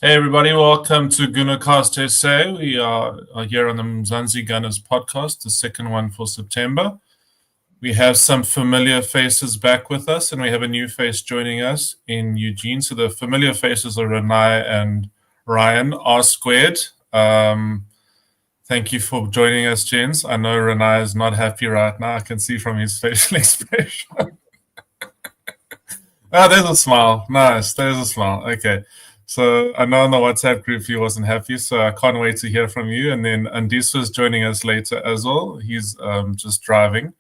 Hey everybody, welcome to Gunner Podcast SA. We are here on the Mzansi Gunners Podcast, the second one for September. We have some familiar faces back with us, and we have a new face joining us in Eugene. So the familiar faces are Renai and Ryan, R squared. Thank you for joining us, gents. I know Renai is not happy right now. I can see from his facial expression. There's a smile. Nice, there's a smile. Okay. So I know in the WhatsApp group he wasn't happy, so I can't wait to hear from you. And then Andisa is joining us later as well. He's just driving,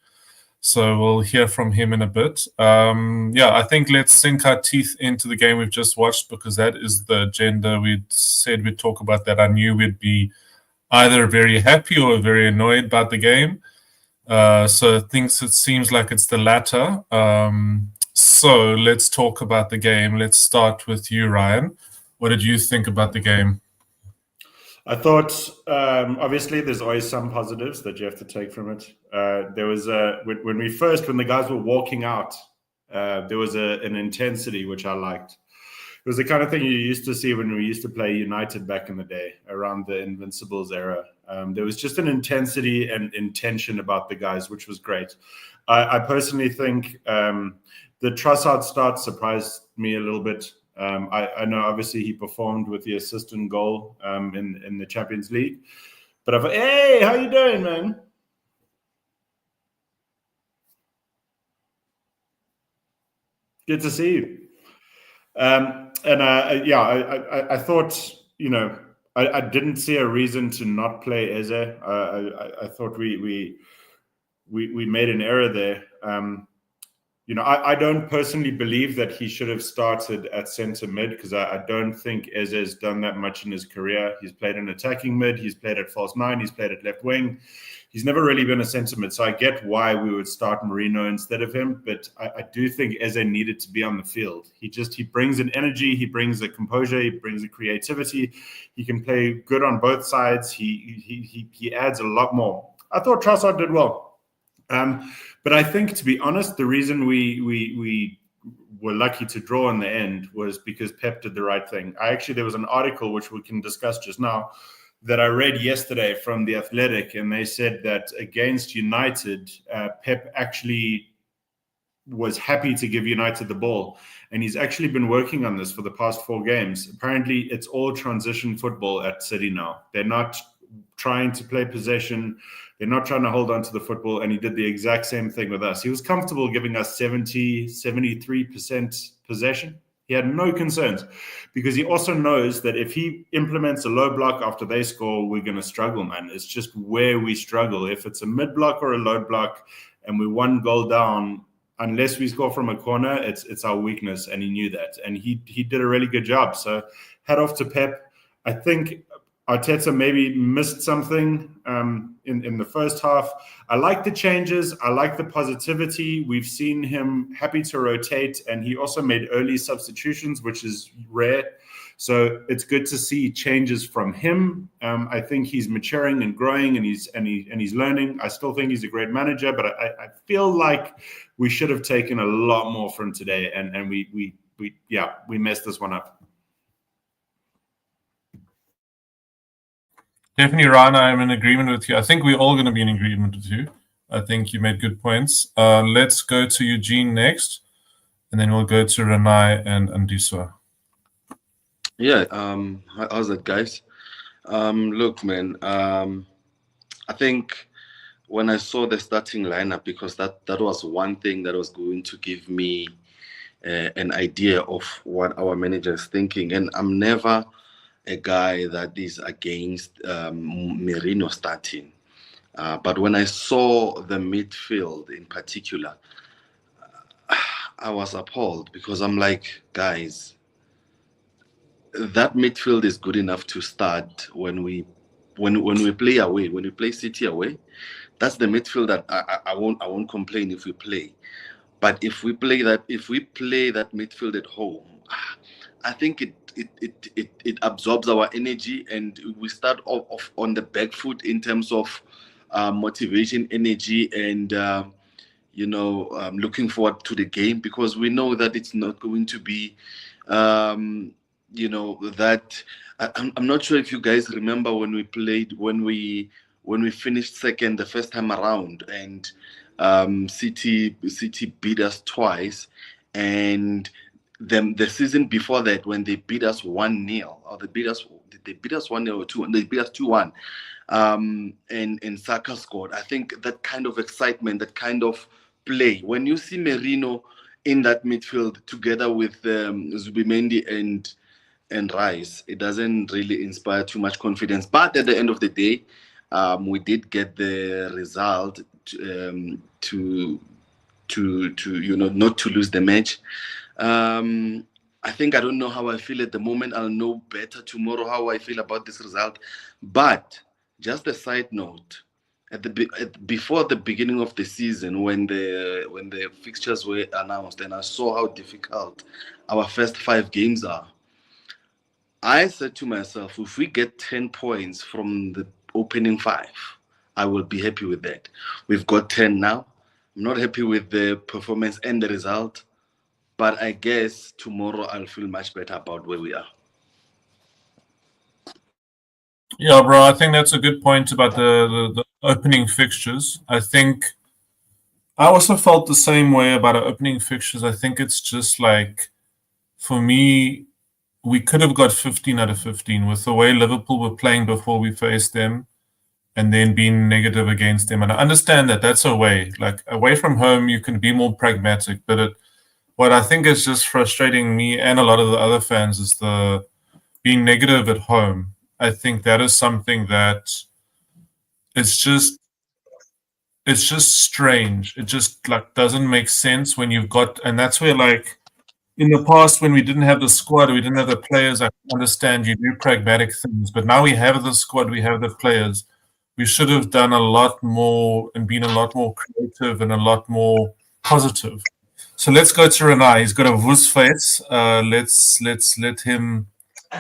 so we'll hear from him in a bit. I think let's sink our teeth into the game we've just watched, because that is the agenda. We said we'd talk about that. I knew we'd be either very happy or very annoyed about the game. So it seems like it's the latter. So let's talk about the game. Let's start with you, Ryan. What did you think about the game? I thought, obviously, there's always some positives that you have to take from it. There was when the guys were walking out, there was an intensity which I liked. It was the kind of thing you used to see when we used to play United back in the day, around the Invincibles era. There was just an intensity and intention about the guys, which was great. I personally think the Trossard start surprised me a little bit. I know obviously he performed with the assist and goal in the Champions League, but I thought, hey, how you doing, man? Good to see you. I thought, I didn't see a reason to not play Eze. I thought we made an error there. I don't personally believe that he should have started at centre mid, because I don't think Eze has done that much in his career. He's played an attacking mid, he's played at false nine, he's played at left wing. He's never really been a centre mid, so I get why we would start Marino instead of him, but I do think Eze needed to be on the field. He brings an energy, he brings a composure, he brings a creativity. He can play good on both sides. He adds a lot more. I thought Trossard did well. But I think, to be honest, the reason we were lucky to draw in the end was because Pep did the right thing. There was an article which we can discuss just now that I read yesterday from The Athletic, and they said that against United, Pep actually was happy to give United the ball. And he's actually been working on this for the past 4 games. Apparently, it's all transition football at City now. They're not trying to play possession. They're not trying to hold on to the football, and he did the exact same thing with us. He was comfortable giving us 73% possession. He had no concerns, because he also knows that if he implements a low block after they score, we're going to struggle, man. It's just where we struggle. If it's a mid block or a low block and we're 1 goal down, unless we score from a corner, it's our weakness, and he knew that. And he did a really good job. So hat off to Pep. I think Arteta maybe missed something in the first half. I like the changes. I like the positivity. We've seen him happy to rotate, and he also made early substitutions, which is rare. So it's good to see changes from him. I think he's maturing and growing, and he's learning. I still think he's a great manager, but I feel like we should have taken a lot more from today, and we messed this one up. Definitely, Ryan, I'm in agreement with you. I think we're all going to be in agreement with you. I think you made good points. Let's go to Eugene next, and then we'll go to Renai and Andiswa. Yeah, how's it, guys? Look, man, I think when I saw the starting lineup, because that was one thing that was going to give me an idea of what our manager is thinking. And I'm never a guy that is against Merino starting. But when I saw the midfield in particular, I was appalled, because I'm like, guys, that midfield is good enough to start when we play away, when we play City away. That's the midfield that I won't complain if we play. But if we play that midfield at home, I think it absorbs our energy, and we start off on the back foot in terms of motivation, energy, and looking forward to the game, because we know that it's not going to be that I'm not sure if you guys remember when we finished second the first time around, and City beat us twice, and the season before that when they beat us 1-0, or they beat us 1-0 or 2, they beat us 2-1, and Saka scored. I think that kind of excitement, that kind of play, when you see Merino in that midfield together with Zubimendi and Rice, it doesn't really inspire too much confidence. But at the end of the day, we did get the result to not to lose the match. I think, I don't know how I feel at the moment. I'll know better tomorrow how I feel about this result. But just a side note, before the beginning of the season, when the fixtures were announced, and I saw how difficult our first 5 games are, I said to myself, if we get 10 points from the opening 5, I will be happy with that. We've got 10 now. I'm not happy with the performance and the result, but I guess tomorrow I'll feel much better about where we are. Yeah, bro, I think that's a good point about the opening fixtures. I think I also felt the same way about our opening fixtures. I think it's just like, for me, we could have got 15 out of 15 with the way Liverpool were playing before we faced them, and then being negative against them. And I understand that that's away. Like, away from home, you can be more pragmatic. But what I think is just frustrating me and a lot of the other fans is the being negative at home. I think that is something that it's just strange. It just like doesn't make sense when you've got, and that's where, like, in the past when we didn't have the squad, we didn't have the players. I understand you do pragmatic things, but now we have the squad, we have the players. We should have done a lot more and been a lot more creative and a lot more positive. So let's go to Renai. He's got a wuss face. Let's let him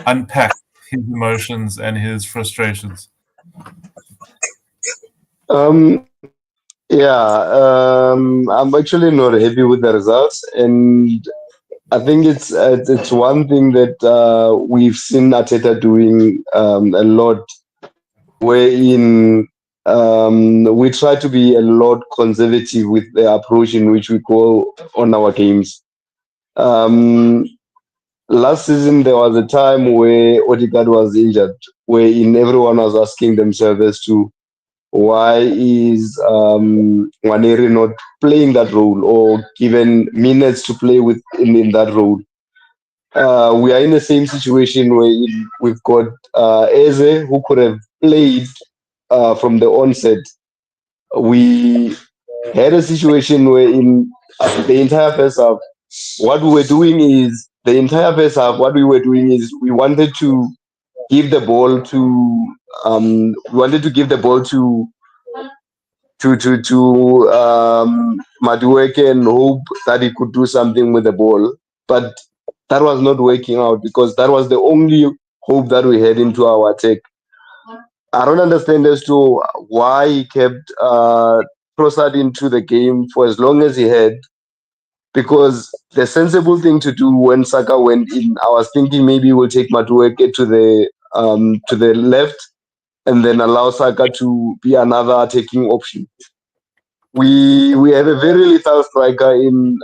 unpack his emotions and his frustrations. I'm actually not happy with the results, and I think it's one thing that we've seen Arteta doing a lot, wherein we try to be a lot conservative with the approach in which we go on our games. Um, Last season, there was a time where Odegaard was injured, wherein everyone was asking themselves as to why is Waneri not playing that role or given minutes to play with in that role. We are in the same situation where we've got Eze, who could have played from the onset. We had a situation where in the entire first half, what we were doing is we wanted to give the ball to Madueke and hope that he could do something with the ball, but that was not working out because that was the only hope that we had into our attack. I don't understand as to why he kept Trossard into the game for as long as he had, because the sensible thing to do when Saka went in, I was thinking maybe we'll take Madueke to the left and then allow Saka to be another attacking option. We have a very lethal striker in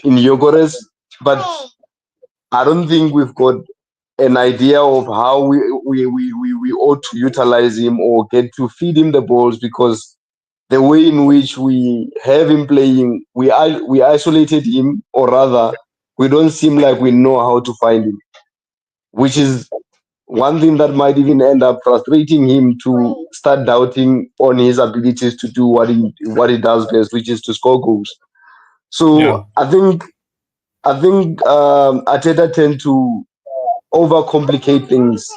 Yogores, but I don't think we've got an idea of how we ought to utilize him or get to feed him the balls, because the way in which we have him playing, we isolated him, or rather, we don't seem like we know how to find him, which is one thing that might even end up frustrating him to start doubting on his abilities to do what he does best, which is to score goals. So Yeah. I think Arteta tend to overcomplicate things.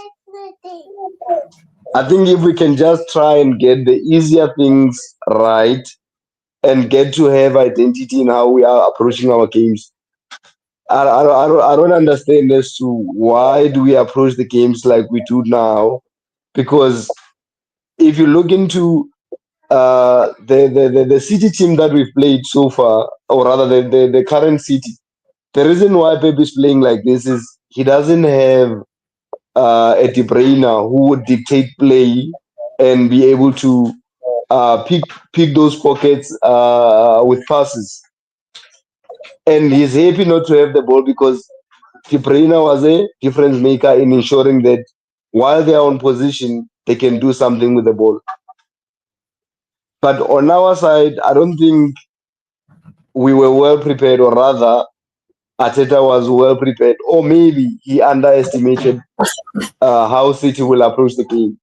I think if we can just try and get the easier things right and get to have identity in how we are approaching our games, I don't understand as to why do we approach the games like we do now. Because if you look into the City team that we've played so far, or rather the current City, the reason why Pep is playing like this is he doesn't have a De Bruyne who would dictate play and be able to pick those pockets with passes. And he's happy not to have the ball because De Bruyne was a difference maker in ensuring that while they are on position, they can do something with the ball. But on our side, I don't think we were well prepared, or rather, Arteta was well prepared, or maybe he underestimated how City will approach the game.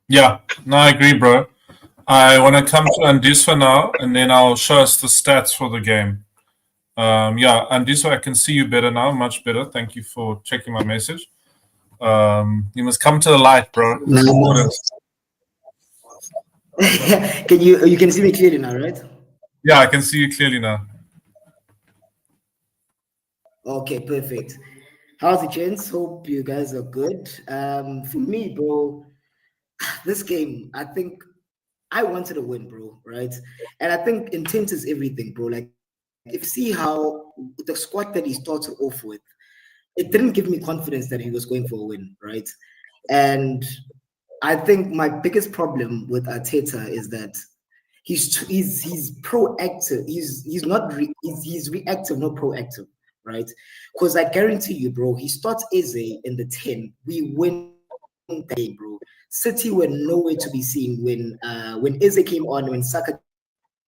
Yeah, no, I agree, bro. I want to come to Andiswa now, and then I'll show us the stats for the game. Yeah, Andiswa, I can see you better now, much better. Thank you for checking my message. You must come to the light, bro. Can you can see me clearly now, right? Yeah, I can see you clearly now. Okay, perfect. How's the chance? Hope you guys are good. For me, bro, this game, I think I wanted to win, bro, right? And I think intent is everything, bro. Like, if you see how the squad that he started off with, it didn't give me confidence that he was going for a win, right? And I think my biggest problem with Arteta is that he's proactive. He's reactive, not proactive, right? Because I guarantee you, bro, he starts Eze in the 10. We win the game, bro. City were nowhere to be seen when Eze came on, when Saka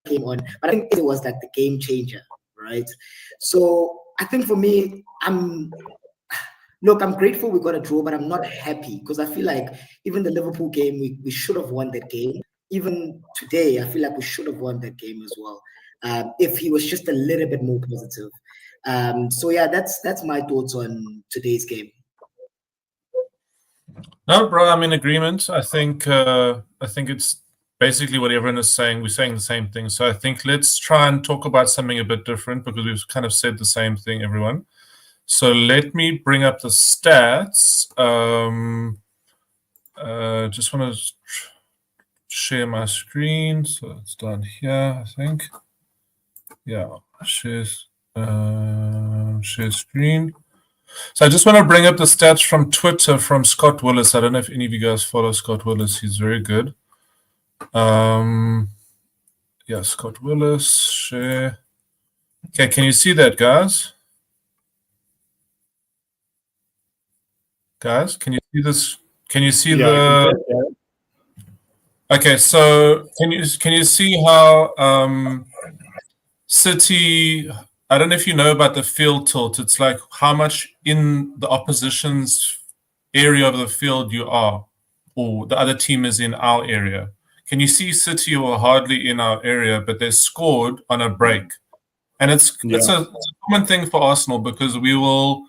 came on. But I think Eze was like the game changer, right? So I think for me, I'm grateful we got a draw, but I'm not happy because I feel like even the Liverpool game, we should have won that game. Even today, I feel like we should have won that game as well. If he was just a little bit more positive. So yeah, that's my thoughts on today's game. No, bro, I'm in agreement. I think it's basically what everyone is saying. We're saying the same thing. So I think let's try and talk about something a bit different because we've kind of said the same thing, everyone. So let me bring up the stats. Just want to share my screen. So it's down here, I think. Yeah, share screen. So I just want to bring up the stats from Twitter from Scott Willis. I don't know if any of you guys follow Scott Willis. He's very good. Yeah, Scott Willis, share. Okay, can you see that, guys? Guys, can you see this? Can you see the? Okay, so can you see how City? I don't know if you know about the field tilt. It's like how much in the opposition's area of the field you are, or the other team is in our area. Can you see City were hardly in our area, but they scored on a break, and it's a common thing for Arsenal because we will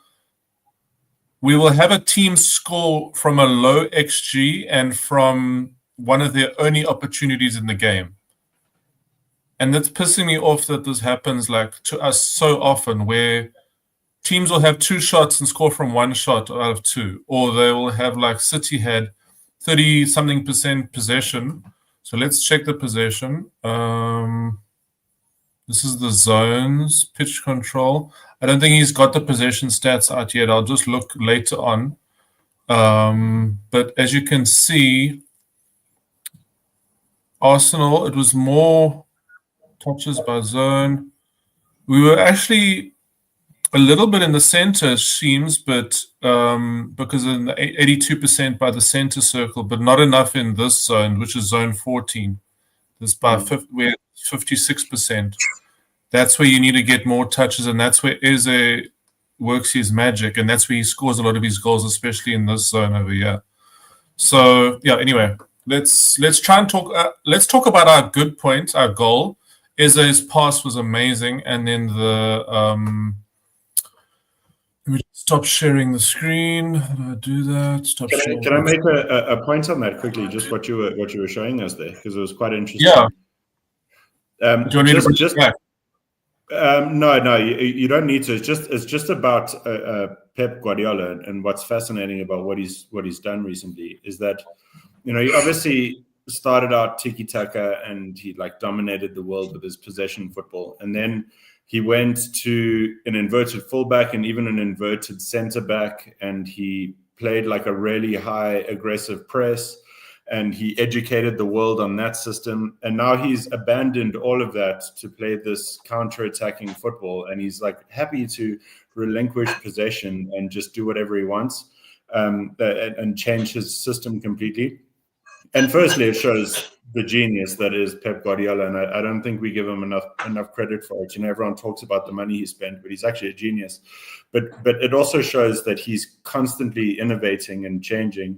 have a team score from a low XG and from one of their only opportunities in the game. And that's pissing me off that this happens like to us so often where teams will have 2 shots and score from 1 shot out of 2. Or they will have like City had 30-something% possession. So let's check the possession. This is the zones, pitch control. I don't think he's got the possession stats out yet. I'll just look later on. But as you can see, Arsenal, it was more touches by zone. We were actually a little bit in the center, it seems, but because of the 82% by the center circle, but not enough in this zone, which is zone 14. This by we're 56%. That's where you need to get more touches, and that's where Eze works his magic, and that's where he scores a lot of his goals, especially in this zone over here. So yeah, anyway, let's try and talk. Let's talk about our good point, our goal. Eze's pass was amazing, and then the let me stop sharing the screen. How do I do that? Stop sharing. Can I make a point on that quickly? Just what you were showing us there, because it was quite interesting. Yeah. Do you want me to bring it back? No, you don't need to. It's just about Pep Guardiola, and what's fascinating about what he's done recently is that, you know, he obviously started out tiki-taka and he like dominated the world with his possession football. And then he went to an inverted fullback and even an inverted center back, and he played like a really high aggressive press, and he educated the world on that system. And now he's abandoned all of that to play this counter-attacking football, and he's like happy to relinquish possession and just do whatever he wants, and change his system completely. And firstly, it shows the genius that is Pep Guardiola, and I don't think we give him enough credit for it. You know, everyone talks about the money he spent, but he's actually a genius. But it also shows that he's constantly innovating and changing.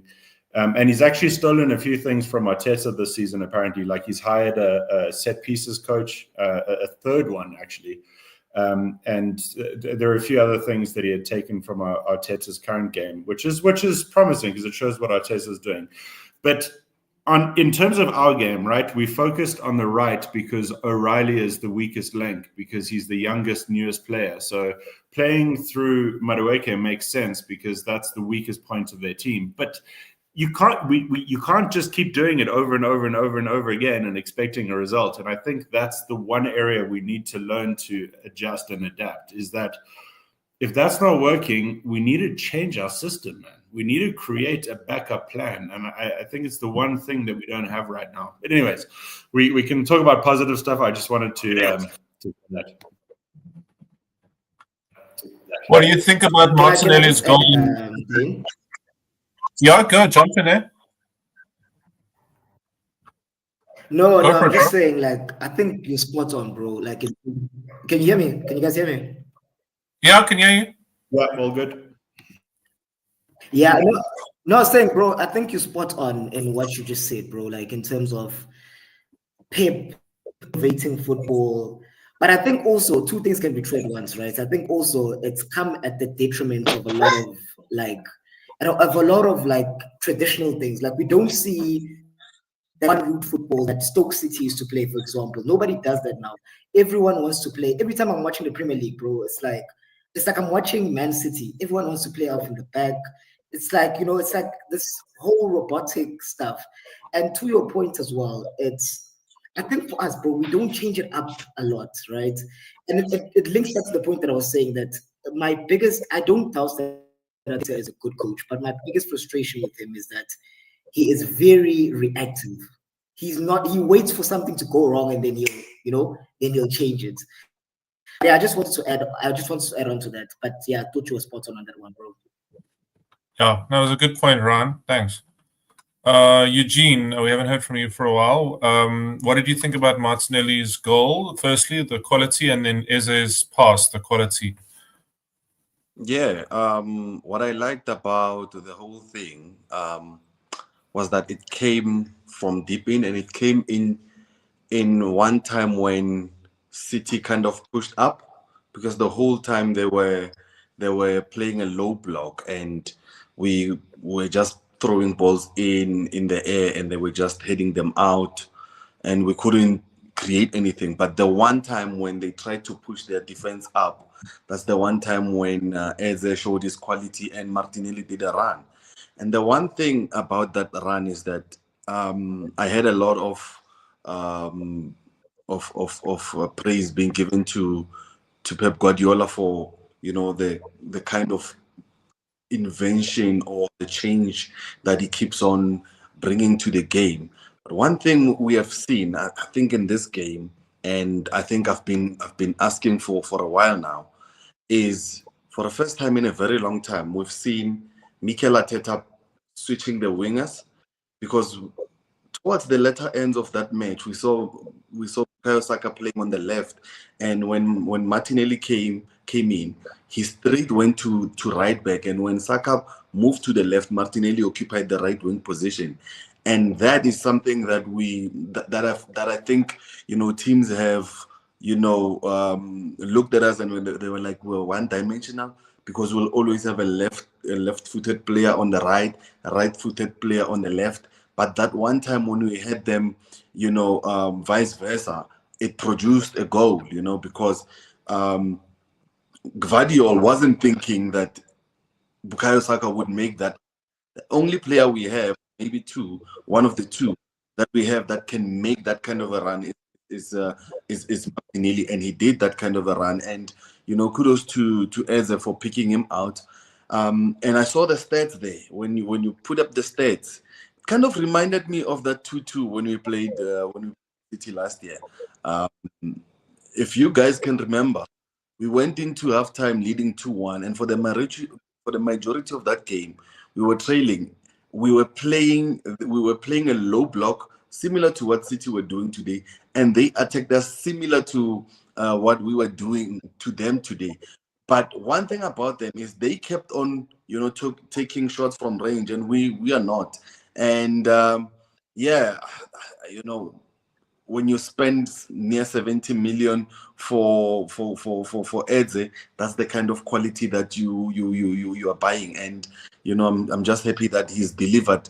And he's actually stolen a few things from Arteta this season, apparently. Like he's hired a set pieces coach, a third one, actually. And there are a few other things that he had taken from Arteta's current game, which is promising because it shows what Arteta is doing. But in terms of our game, right, we focused on the right because O'Reilly is the weakest link because he's the youngest, newest player. So playing through Madueke makes sense because that's the weakest point of their team. But you can't just keep doing it over and over and over and over again and expecting a result. And I think that's the one area we need to learn to adjust and adapt, is that if that's not working, we need to change our system, man. We need to create a backup plan. And I think it's the one thing that we don't have right now. But anyways, we can talk about positive stuff. I just wanted to that. What do you think about Martinelli's goal? Yeah, go jump in there. No, I'm just saying, like, I think you're spot on, bro. Like, can you hear me? Can you guys hear me? Yeah, I can hear you. Yeah, all good. Yeah, no, I was saying, bro, I think you're spot on in what you just said, bro. Like, in terms of Pep innovating football. But I think also two things can be true at once, right? I think also it's come at the detriment of a lot of traditional things. Like we don't see that one route football that Stoke City used to play, for example. Nobody does that now. Everyone wants to play. Every time I'm watching the Premier League, bro, it's like I'm watching Man City. Everyone wants to play out from the back. It's like, you know, it's like this whole robotic stuff. And to your point as well, I think for us, bro, we don't change it up a lot, right? And it links back to the point that I was saying that I don't doubt that Arteta is a good coach, but my biggest frustration with him is that he is very reactive. He waits for something to go wrong and then he'll change it. Yeah, I just wanted to add on to that. But yeah, I thought you were spot on that one, bro. Yeah, that was a good point, Ron. Thanks. Eugene, we haven't heard from you for a while. What did you think about Martinelli's goal? Firstly, the quality, and then Eze's pass, the quality. Yeah, what I liked about the whole thing was that it came from deep in, and it came in one time when City kind of pushed up, because the whole time they were playing a low block, and we were just throwing balls in the air, and they were just heading them out, and we couldn't create anything. But the one time when they tried to push their defense up, that's the one time when Eze showed his quality and Martinelli did a run. And the one thing about that run is that I had a lot of praise being given to Pep Guardiola for, you know, the kind of invention or the change that he keeps on bringing to the game. But one thing we have seen, I think, in this game, and I think I've been asking for a while now, is for the first time in a very long time, we've seen Mikel Arteta switching the wingers, because towards the latter ends of that match, we saw Bukayo Saka playing on the left, and when Martinelli came in, his straight went to right back, and when Saka moved to the left, Martinelli occupied the right wing position. And that is something that I think, you know, teams have, you know, looked at us and they were like, we're one-dimensional, because we'll always have a left-footed player on the right, a right-footed player on the left. But that one time when we had them, you know, vice versa, it produced a goal, you know, because Gvardiol wasn't thinking that Bukayo Saka would make that. The only player we have, maybe two, one of the two, that we have that can make that kind of a run is Martinelli, and he did that kind of a run. And kudos to Eze for picking him out. And I saw the stats there. When you put up the stats, it kind of reminded me of that 2-2 when we played City last year. If you guys can remember, we went into halftime leading 2-1, and for the majority of that game, we were trailing. We were playing a low block, similar to what City were doing today, and they attacked us similar to what we were doing to them today. But one thing about them is they kept on, taking shots from range, and we are not. And when you spend near 70 million for Eze, that's the kind of quality that you are buying. And I'm just happy that he's delivered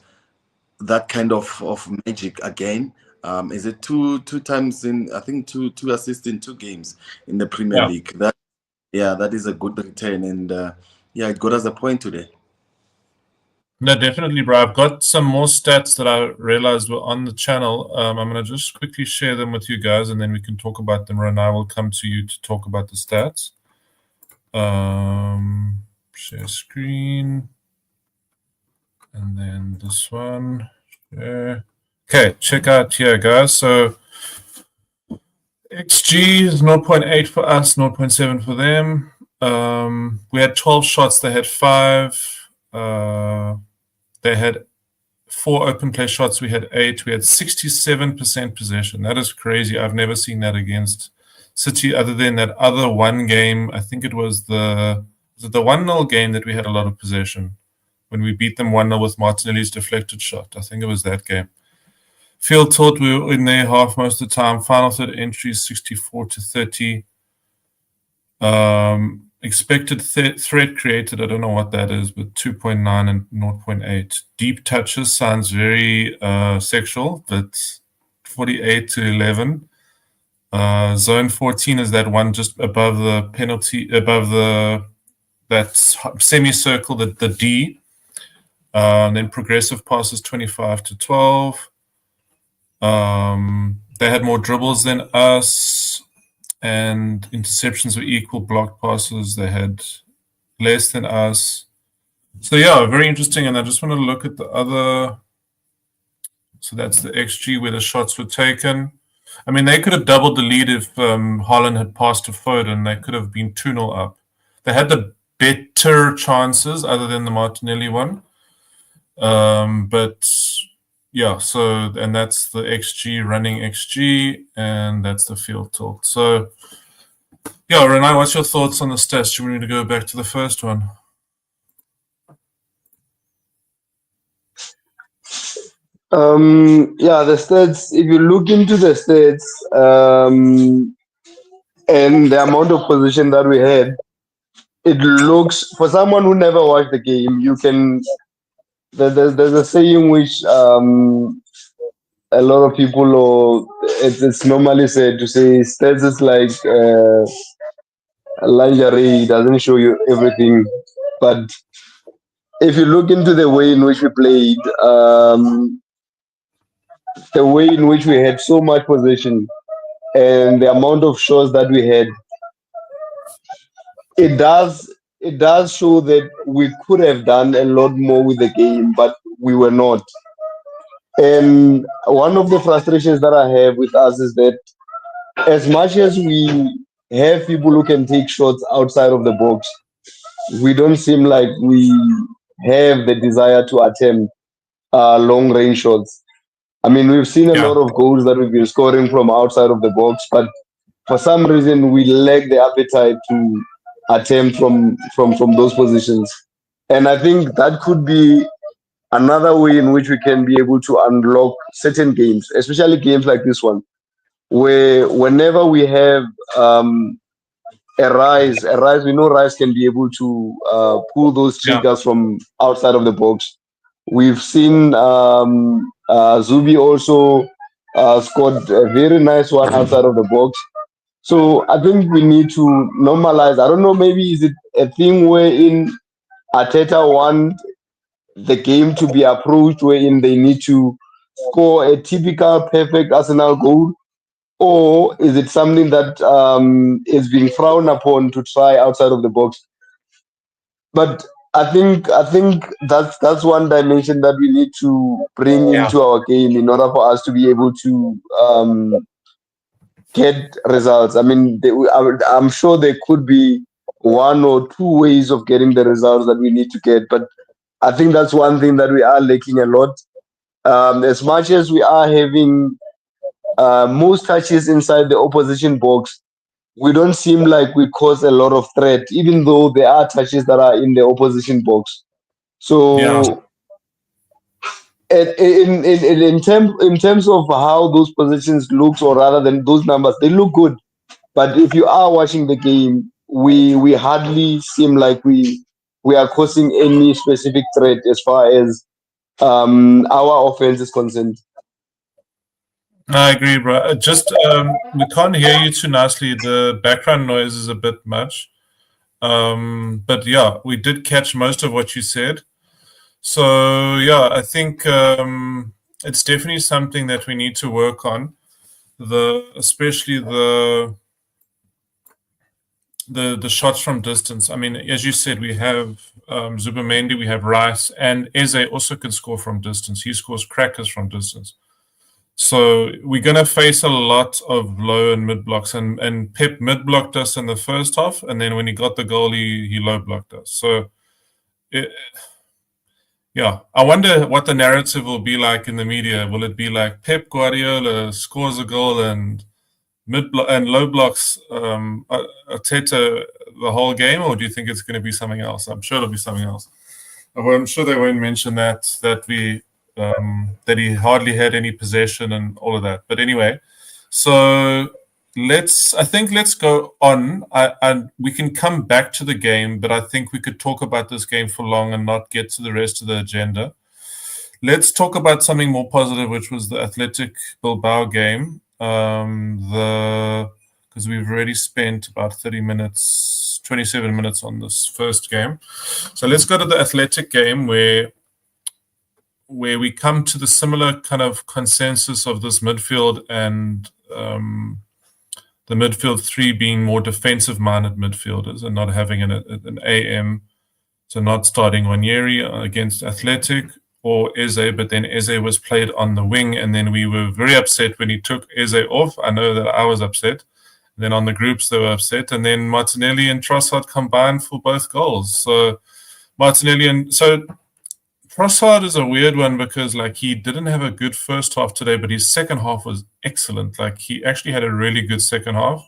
that kind of magic again. Is it two times in, I think two assists in 2 games in the Premier League? That is a good return, and it got us a point today. No, definitely, bro. I've got some more stats that I realized were on the channel. I'm going to just quickly share them with you guys, and then we can talk about them. Ron, I will come to you to talk about the stats. Share screen. And then this one. Share. Okay, check out here, guys. So XG is 0.8 for us, 0.7 for them. We had 12 shots. They had 5. They had 4 open play shots. We had 8. We had 67% possession. That is crazy. I've never seen that against City other than that other one game. I think it was the 1-0 game that we had a lot of possession when we beat them 1-0 with Martinelli's deflected shot. I think it was that game. Field tilt, we were in their half most of the time. Final third entries, 64-30. Expected threat created, I don't know what that is, but 2.9 and 0.8. Deep touches sounds very sexual, but 48-11. Zone 14 is that one just above the penalty, above that semicircle, the D. Then progressive passes 25-12. They had more dribbles than us. And interceptions were equal. Blocked passes, they had less than us. So very interesting. And I just want to look at the other. So that's the XG where the shots were taken. I mean, they could have doubled the lead if Haaland had passed to Foden. They could have been 2-0 up. They had the better chances other than the Martinelli one. But and that's the XG, running XG, and that's the field tilt. So, Renai, what's your thoughts on the stats? Do you want me to go back to the first one? The stats, if you look into the stats and the amount of position that we had, it looks, for someone who never watched the game, there's a saying which a lot of people, or it's normally said to say, stats is like lingerie, it doesn't show you everything. But if you look into the way in which we played, the way in which we had so much possession and the amount of shots that we had, it does show that we could have done a lot more with the game, but we were not. And one of the frustrations that I have with us is that as much as we have people who can take shots outside of the box, we don't seem like we have the desire to attempt long range shots. I mean, we've seen a lot of goals that we've been scoring from outside of the box, but for some reason we lack the appetite to attempt from those positions. And I think that could be another way in which we can be able to unlock certain games, especially games like this one, where whenever we have a rise, we know Rice can be able to pull those triggers from outside of the box. We've seen Zubi also scored a very nice one outside of the box. So I think we need to normalize. I don't know, maybe is it a thing wherein Arteta want the game to be approached wherein they need to score a typical perfect Arsenal goal, or is it something that is being frowned upon to try outside of the box? But I think that's one dimension that we need to bring into our game in order for us to be able to get results. I mean, I'm sure there could be one or two ways of getting the results that we need to get, but I think that's one thing that we are lacking a lot. As much as we are having most touches inside the opposition box, we don't seem like we cause a lot of threat, even though there are touches that are in the opposition box. So, in terms of how those positions looks, or rather than those numbers, they look good. But if you are watching the game, we hardly seem like we are causing any specific threat as far as our offense is concerned. I agree, bro. Just we can't hear you too nicely. The background noise is a bit much. But yeah, we did catch most of what you said. So yeah, I think it's definitely something that we need to work on. Especially the shots from distance. I mean, as you said, we have Zubamendi, we have Rice, and Eze also can score from distance. He scores crackers from distance. So we're going to face a lot of low and mid blocks, and Pep mid blocked us in the first half, and then when he got the goal, he low blocked us. So, yeah, I wonder what the narrative will be like in the media. Will it be like Pep Guardiola scores a goal and and low blocks Arteta the whole game, or do you think it's going to be something else? I'm sure it'll be something else. I'm sure they won't mention that he hardly had any possession and all of that. But anyway, so let's go on. And we can come back to the game, but I think we could talk about this game for long and not get to the rest of the agenda. Let's talk about something more positive, which was the Athletic Bilbao game. Because we've already spent about 27 minutes on this first game. So let's go to the Athletic game where we come to the similar kind of consensus of this midfield, and the midfield three being more defensive-minded midfielders and not having an AM, so not starting Onyeri against Athletic or Eze, but then Eze was played on the wing, and then we were very upset when he took Eze off. I know that I was upset. Then on the groups, they were upset. And then Martinelli and Trossard combined for both goals. So Trossard is a weird one because he didn't have a good first half today, but his second half was excellent. He actually had a really good second half.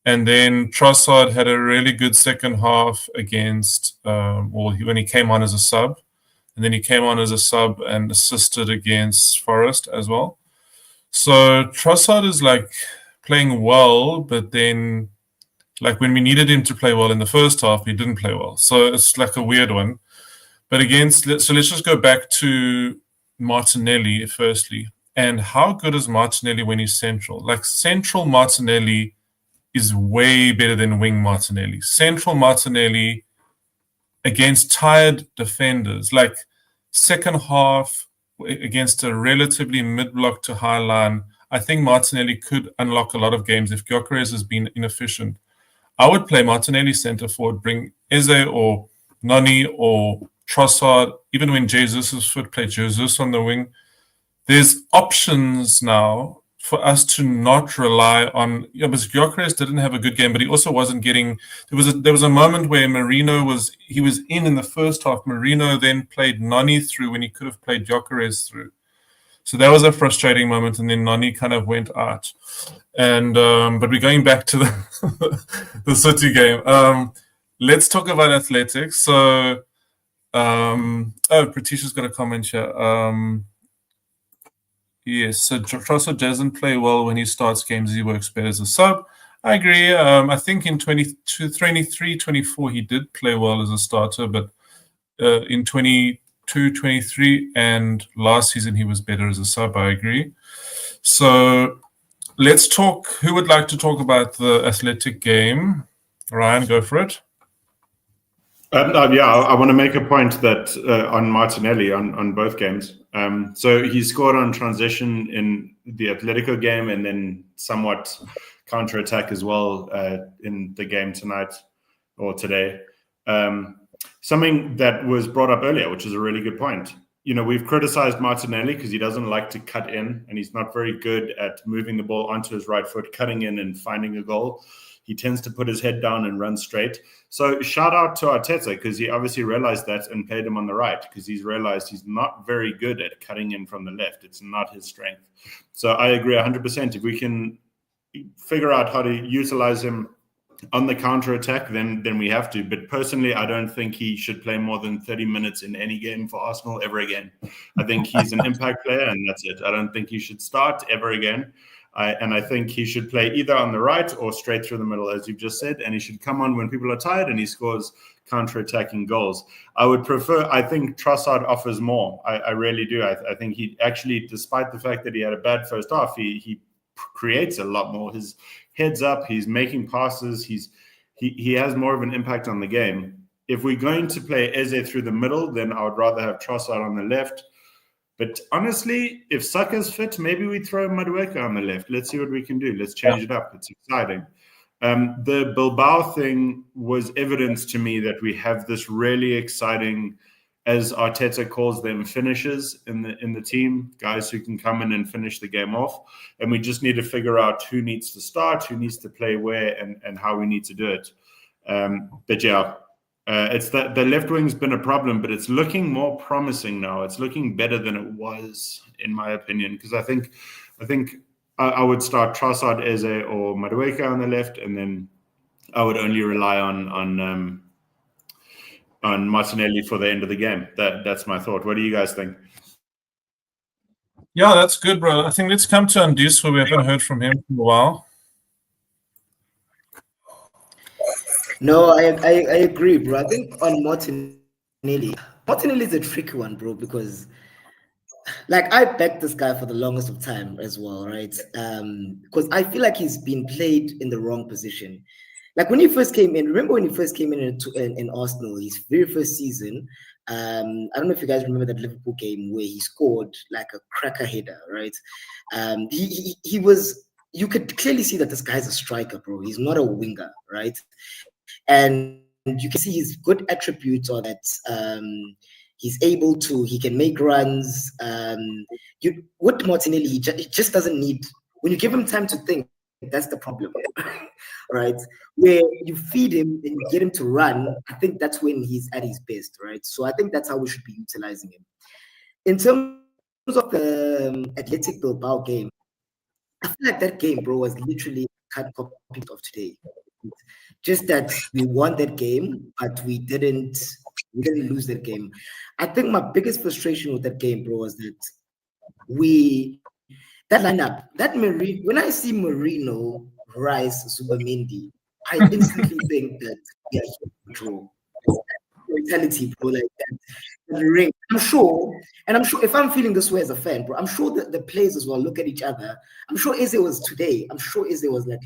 And then Trossard had a really good second half against, when he came on as a sub. And then he came on as a sub and assisted against Forest as well. So Trossard is playing well, but then when we needed him to play well in the first half, he didn't play well. So it's a weird one. But let's just go back to Martinelli firstly. And how good is Martinelli when he's central? Central Martinelli is way better than wing Martinelli. Central Martinelli against tired defenders, second half against a relatively mid-block to high line, I think Martinelli could unlock a lot of games if Gyökeres has been inefficient. I would play Martinelli centre forward, bring Eze or Nani or Trossard, even when Jesus is fit, play Jesus on the wing. There's options now for us to not rely on, because Gyökeres didn't have a good game, but he also wasn't getting. There was a moment where Marino was in the first half. Marino then played Nani through when he could have played Gyökeres through. So that was a frustrating moment, and then Nani kind of went out. And but we're going back to the City game. Let's talk about athletics. So, Pratisha's got a comment here. Yes, so Trossard doesn't play well when he starts games. He works better as a sub. I agree. I think in 23-24 he did play well as a starter, but in 22-23 and last season he was better as a sub. I agree. So let's talk. Who would like to talk about the Athletic game? Ryan, go for it. I want to make a point that on Martinelli on both games. So he scored on transition in the Atletico game and then somewhat counter-attack as well in the game tonight or today. Something that was brought up earlier, which is a really good point. We've criticized Martinelli because he doesn't like to cut in and he's not very good at moving the ball onto his right foot, cutting in and finding a goal. He tends to put his head down and run straight. So shout out to Arteta because he obviously realized that and played him on the right because he's realized he's not very good at cutting in from the left. It's not his strength. So I agree 100%. If we can figure out how to utilize him on the counter-attack, then we have to. But personally, I don't think he should play more than 30 minutes in any game for Arsenal ever again. I think he's an impact player and that's it. I don't think he should start ever again. And I think he should play either on the right or straight through the middle, as you've just said. And he should come on when people are tired and he scores counter-attacking goals. I think Trossard offers more. I really do. I think he actually, despite the fact that he had a bad first half, he creates a lot more. His head's up. He's making passes. He has more of an impact on the game. If we're going to play Eze through the middle, then I would rather have Trossard on the left. But honestly, if Saka's fit, maybe we throw Madueke on the left. Let's see what we can do. Let's change it up. It's exciting. The Bilbao thing was evidence to me that we have this really exciting, as Arteta calls them, finishers in the team, guys who can come in and finish the game off. And we just need to figure out who needs to start, who needs to play where, and how we need to do it. But yeah. It's that the left wing's been a problem, but it's looking more promising now. It's looking better than it was, in my opinion, because I think I would start Trossard, Eze, or Madueke on the left, and then I would only rely on Martinelli for the end of the game. That's my thought. What do you guys think? Yeah, that's good, bro. I think let's come to Andis, where we haven't heard from him for a while. No, I agree, bro. I think on Martinelli is a tricky one, bro, because like I backed this guy for the longest of time as well, right? Because I feel like he's been played in the wrong position. Like when he first came in, remember when he first came in Arsenal, his very first season. I don't know if you guys remember that Liverpool game where he scored like a cracker header, right? He was. You could clearly see that this guy's a striker, bro. He's not a winger, right? And you can see his good attributes are that he can make runs. With Martinelli, he just doesn't need, when you give him time to think, that's the problem, right? Where you feed him and you get him to run, I think that's when he's at his best, right? So I think that's how we should be utilizing him. In terms of the Athletic Bilbao game, I feel like that game, bro, was literally a cut copy of today. Just that we won that game, but we didn't lose that game. I think my biggest frustration with that game, bro, was that that lineup, when I see Marino, Rice, Zubamendi, I instantly think that we are draw. Mentality, bro, like that. The ring. I'm sure if I'm feeling this way as a fan, bro, I'm sure that the players as well look at each other. I'm sure Eze was like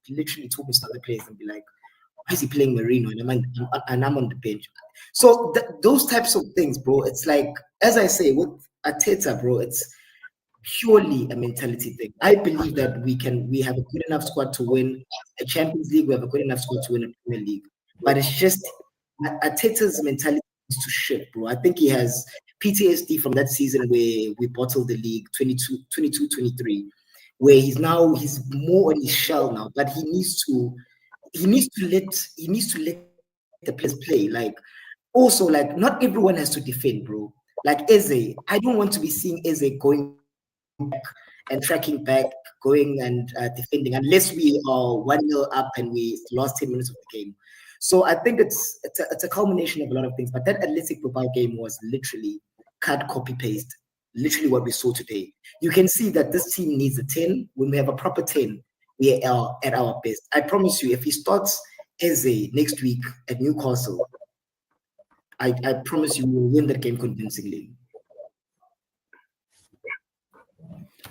literally talking to other players and be like, why is he playing Marino and I'm on the bench? So those types of things, bro, it's like, as I say, with Arteta, bro, it's purely a mentality thing. I believe that we have a good enough squad to win a Champions League, we have a good enough squad to win a Premier League. But it's just Arteta's mentality is to shit, bro. I think he has PTSD from that season where we bottled the league 22-23, where he's more on his shell now, but he needs to let the players play. Like, also, like, not everyone has to defend, bro. Like Eze, I don't want to be seeing Eze going back and tracking back, going and defending, unless we are 1-0 up and we lost 10 minutes of the game. So I think it's a culmination of a lot of things. But that Athletic Bilbao game was literally cut, copy, paste, literally what we saw today. You can see that this team needs a 10. When we have a proper 10, we are at our best. I promise you, if he starts Eze next week at Newcastle, I promise you we'll win that game convincingly.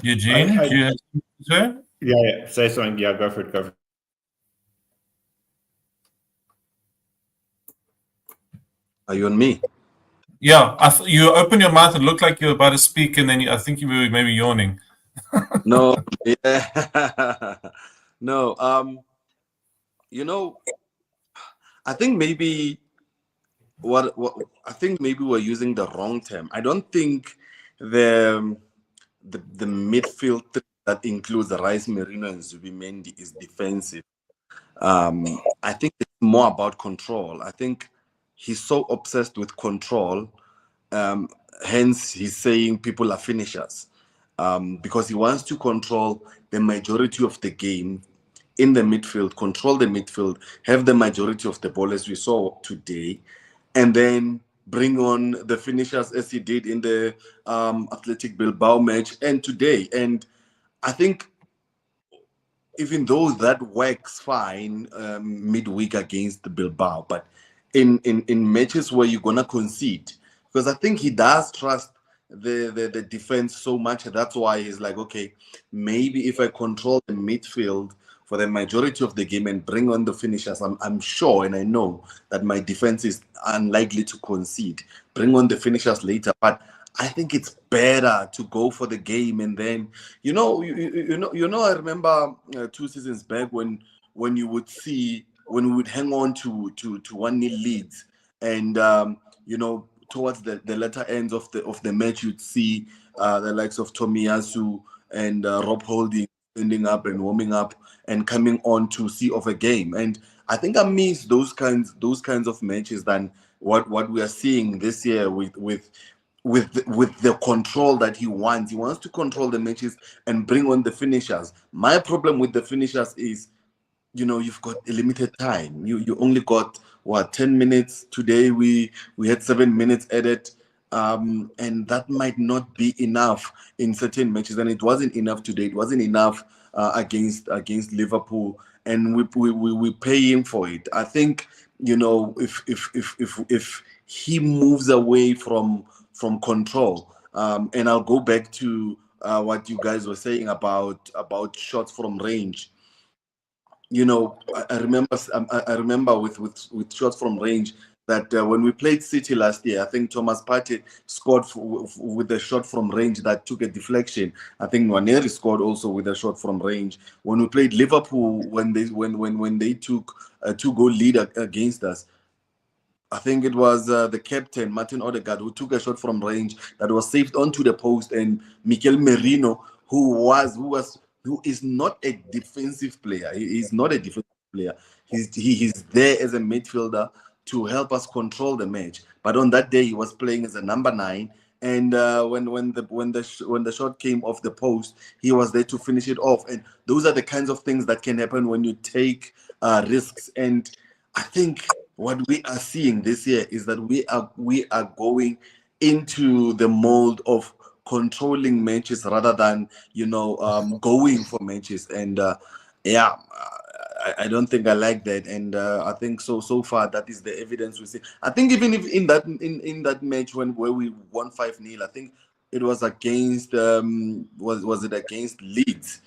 Eugene, do you have something to say? Yeah, say something. Yeah, go for it. Are you on me? Yeah, you open your mouth and look like you're about to speak, and then I think you were maybe yawning. No, yeah. No, you know, I think maybe what I think maybe we're using the wrong term. I don't think the the midfield that includes Rice, Merino, and Zubimendi is defensive. I think it's more about control. I think he's so obsessed with control, um, hence he's saying people are finishers, because he wants to control the majority of the game in the midfield, control the midfield, have the majority of the ball as we saw today, and then bring on the finishers as he did in the Athletic Bilbao match and today. And I think even though that works fine midweek against the Bilbao, but in matches where you're gonna concede, because I think he does trust the defense so much. That's why he's like, okay, maybe if I control the midfield for the majority of the game and bring on the finishers, I'm sure and I know that my defense is unlikely to concede. Bring on the finishers later, but I think it's better to go for the game, and then I remember 2 seasons back when you would see when we would hang on to 1-0 leads, and towards the latter ends of the match, you'd see the likes of Tomiyasu and Rob Holding ending up and warming up and coming on to see of a game, and I think I miss those kinds of matches than what we are seeing this year with the control that he wants. He wants to control the matches and bring on the finishers. My problem with the finishers is, you've got a limited time. You only got 10 minutes. Today we had 7 minutes added, and that might not be enough in certain matches. And it wasn't enough today. It wasn't enough against Liverpool, and we pay him for it. I think if he moves away from control, and I'll go back to what you guys were saying about shots from range. I remember with shots from range that when we played City last year, I think Thomas Partey scored with a shot from range that took a deflection. I think Nwaneri scored also with a shot from range. When we played Liverpool, when they took a 2-goal lead against us, I think it was the captain, Martin Odegaard, who took a shot from range that was saved onto the post, and Mikel Merino, who is not a defensive player. He is not a defensive player. He's there as a midfielder to help us control the match. But on that day, he was playing as a number 9. And when the shot came off the post, he was there to finish it off. And those are the kinds of things that can happen when you take risks. And I think what we are seeing this year is that we are going into the mold of controlling matches rather than going for matches. And I don't think I like that. And I think so far that is the evidence we see. I think even if in that match where we won 5-0, I think it was against was it against Leeds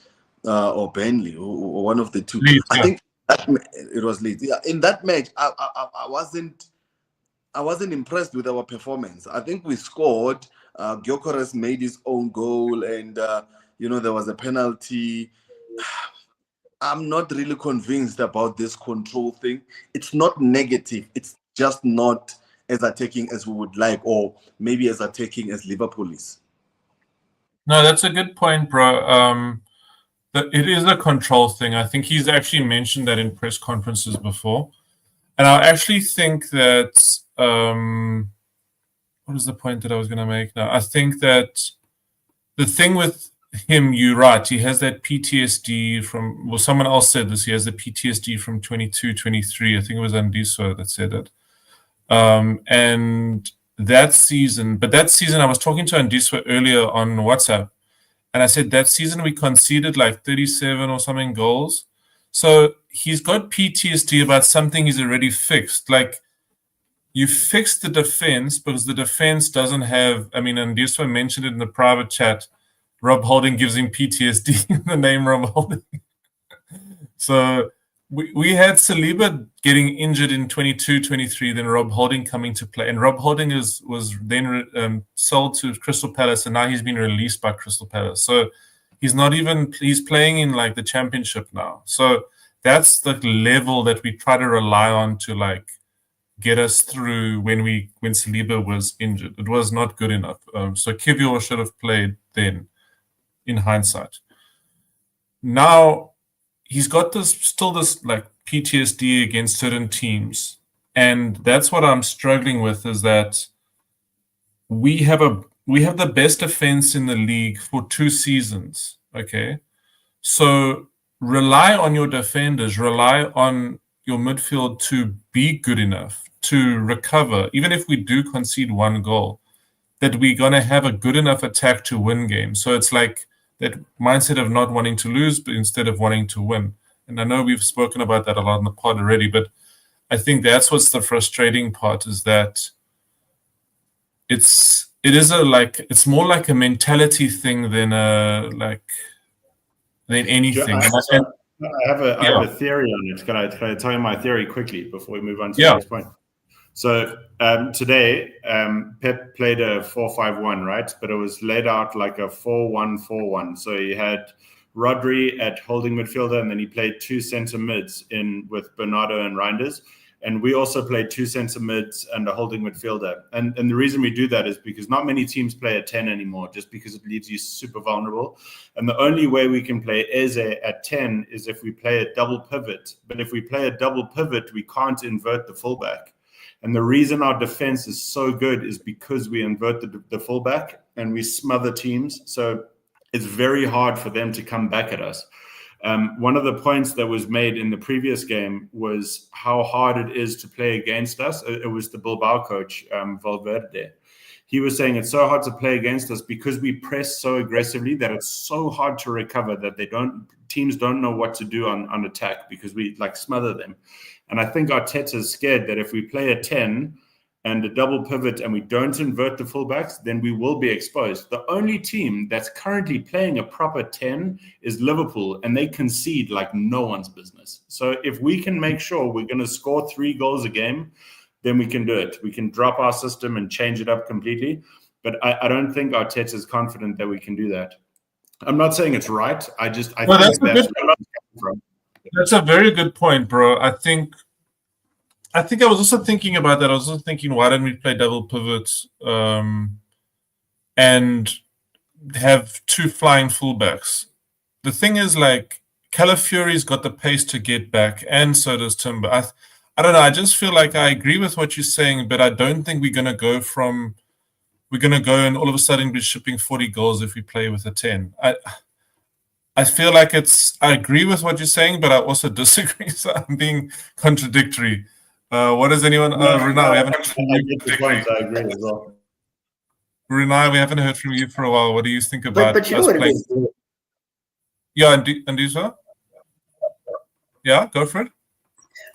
or Burnley or one of the two. Leeds, I yeah. think it was Leeds. Yeah, in that match, I wasn't impressed with our performance. I think we scored. Gyökeres made his own goal, and there was a penalty. I'm not really convinced about this control thing. It's not negative. It's just not as attacking as we would like, or maybe as attacking as Liverpool is. No, that's a good point, bro. It is a control thing. I think he's actually mentioned that in press conferences before. And I actually think that, what is the point that I was going to make now? I think that the thing with him, you're right, he has that PTSD from, well, someone else said this, he has the PTSD from 22, 23. I think it was Andiso that said it. And that season I was talking to Andiso earlier on WhatsApp, and I said that season we conceded like 37 or something goals. So he's got PTSD about something he's already fixed. Like, you fix the defense because the defense doesn't have, and Andiso mentioned it in the private chat, Rob Holding gives him PTSD, the name Rob Holding. So we had Saliba getting injured in 22-23, then Rob Holding coming to play. And Rob Holding was then sold to Crystal Palace, and now he's been released by Crystal Palace. So he's playing in like the championship now. So that's the level that we try to rely on to like get us through when Saliba was injured. It was not good enough. So Kiwior should have played then, in hindsight. Now he's got this like PTSD against certain teams, and that's what I'm struggling with. Is that we have the best defense in the league for 2 seasons. Okay, so rely on your defenders, rely on your midfield to be good enough to recover, even if we do concede 1 goal, that we're going to have a good enough attack to win games. So it's like that mindset of not wanting to lose, but instead of wanting to win. And I know we've spoken about that a lot in the pod already, but I think that's what's the frustrating part, is that it's more like a mentality thing than anything. I have a theory on it. Can I tell you my theory quickly before we move on to the next point? So today, Pep played a 4-5-1, right? But it was laid out like a 4-1-4-1. So he had Rodri at holding midfielder, and then he played 2 centre mids in with Bernardo and Reinders. And we also played 2 centre mids and a holding midfielder. And the reason we do that is because not many teams play at 10 anymore, just because it leaves you super vulnerable. And the only way we can play Eze at 10 is if we play a double pivot. But if we play a double pivot, we can't invert the fullback. And the reason our defense is so good is because we invert the fullback and we smother teams. So it's very hard for them to come back at us. One of the points that was made in the previous game was how hard it is to play against us. It was the Bilbao coach, Valverde. He was saying it's so hard to play against us because we press so aggressively that it's so hard to recover that teams don't know what to do on attack because we like smother them. And I think Arteta's scared that if we play a 10 and a double pivot and we don't invert the fullbacks, then we will be exposed. The only team that's currently playing a proper 10 is Liverpool, and they concede like no one's business. So if we can make sure we're going to score 3 goals a game, then we can do it. We can drop our system and change it up completely. But I don't think Arteta is confident that we can do that. I'm not saying it's right. I think that's where I'm coming from. That's a very good point, bro. I think I was also thinking about that. I was also thinking, why don't we play double pivots and have 2 flying fullbacks? The thing is, like, Calafiori's got the pace to get back, and so does Timber. I don't know. I just feel like I agree with what you're saying, but I don't think we're going to go and all of a sudden be shipping 40 goals if we play with a 10. I feel like I agree with what you're saying, but I also disagree. So I'm being contradictory. What does anyone? Renai, we haven't heard from you. I agree as well. Renai, we haven't heard from you for a while. What do you think about but you know what it is? Yeah, and Andisa? Yeah, go for it.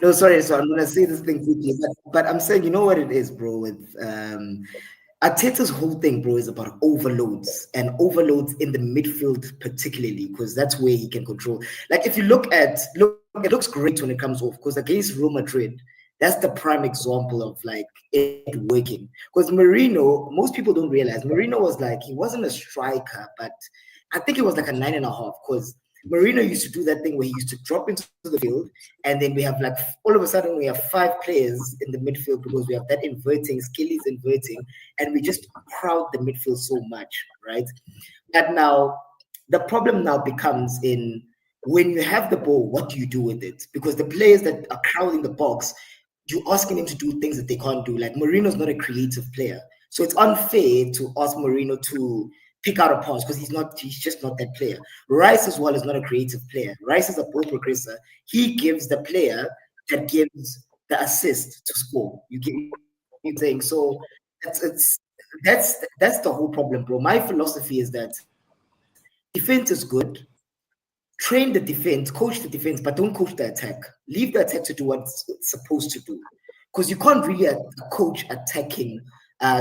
No, sorry. So I'm going to say this thing quickly, but I'm saying, you know what it is, bro, with Arteta's whole thing, bro, is about overloads in the midfield, particularly because that's where he can control. Like if you look, it looks great when it comes off because against Real Madrid, that's the prime example of like it working. Because Marino, most people don't realize Marino was like, he wasn't a striker, but I think it was like a 9.5 because Marino used to do that thing where he used to drop into the field, and then we have like all of a sudden we have 5 players in the midfield because we have that inverting, Skilly's inverting, and we just crowd the midfield so much, right? But now the problem now becomes in when you have the ball, what do you do with it? Because the players that are crowding the box, you're asking them to do things that they can't do. Like Marino's not a creative player, so it's unfair to ask Marino to pick out a pass because he's just not that player. Rice as well is not a creative player. Rice is a ball progressor. He gives the player that gives the assist to score. You get what I'm saying? So that's the whole problem, bro. My philosophy is that defense is good. Train the defense, coach the defense, but don't coach the attack. Leave the attack to do what it's supposed to do. Because you can't really coach attacking.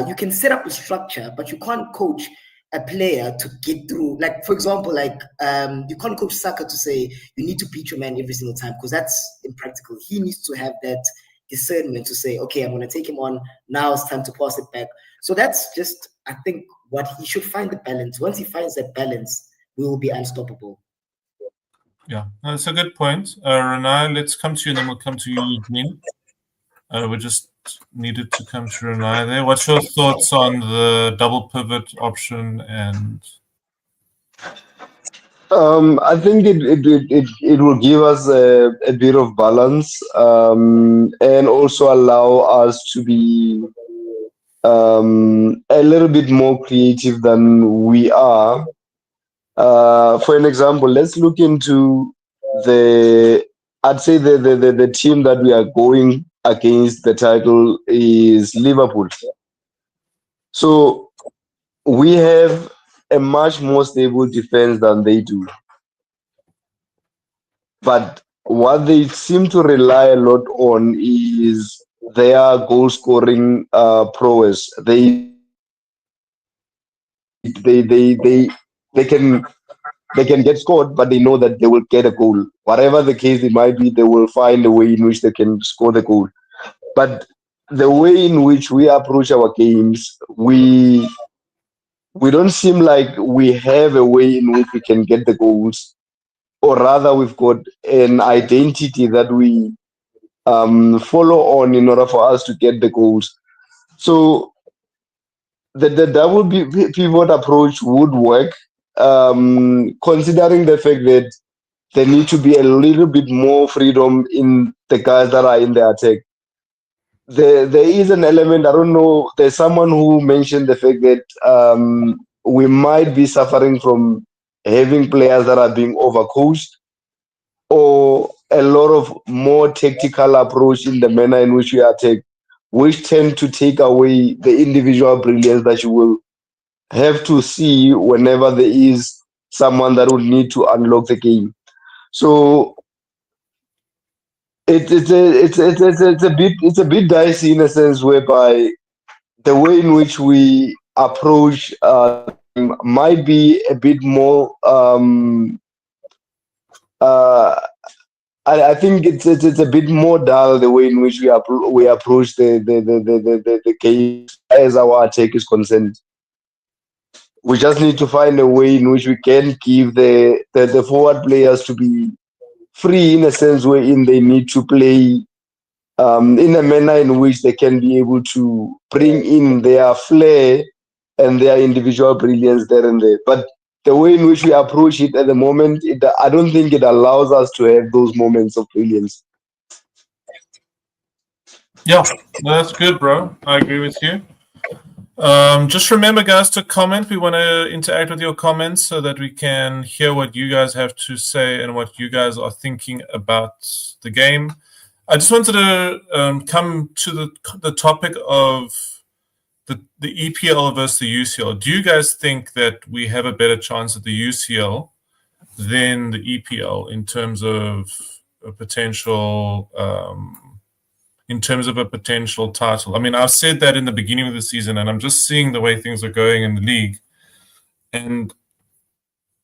You can set up a structure, but you can't coach a player to get through. Like, for example, you can't coach Saka to say you need to beat your man every single time, because that's impractical. He needs to have that discernment to say, okay, I'm going to take him on. Now it's time to pass it back. So that's just, I think, what he should find the balance. Once he finds that balance, we will be unstoppable. Yeah, that's a good point. Renai, let's come to you, and then we'll come to you, Dayne. We just needed to come to Renai there. What's your thoughts on the double pivot option? And I think it will give us a bit of balance, and also allow us to be a little bit more creative than we are. For an example, let's look into I'd say the team that we are going against the title is Liverpool. So we have a much more stable defense than they do. But what they seem to rely a lot on is their goal scoring prowess. They can get scored, but they know that they will get a goal. Whatever the case it might be, they will find a way in which they can score the goal. But the way in which we approach our games, we don't seem like we have a way in which we can get the goals, or rather, we've got an identity that we follow on in order for us to get the goals. So the double pivot approach would work, considering the fact that there need to be a little bit more freedom in the guys that are in the attack. There is an element, I don't know, there's someone who mentioned the fact that we might be suffering from having players that are being overcoached, or a lot of more tactical approach in the manner in which we attack, which tend to take away the individual brilliance that you will have to see whenever there is someone that would need to unlock the game. So it's a bit dicey in a sense whereby the way in which we approach the game might be a bit more. I think it's a bit more dull the way in which we approach the game as our attack is concerned. We just need to find a way in which we can give the forward players to be free in a sense wherein they need to play in a manner in which they can be able to bring in their flair and their individual brilliance there and there. But the way in which we approach it at the moment, I don't think it allows us to have those moments of brilliance. yeah, that's good, bro. I agree with you. Just remember, guys, to comment. We want to interact with your comments so that we can hear what you guys have to say and what you guys are thinking about the game. I just wanted to come to the topic of the EPL versus the UCL. Do you guys think that we have a better chance at the UCL than the EPL in terms of a potential title? I mean, I've said that in the beginning of the season, and I'm just seeing the way things are going in the league and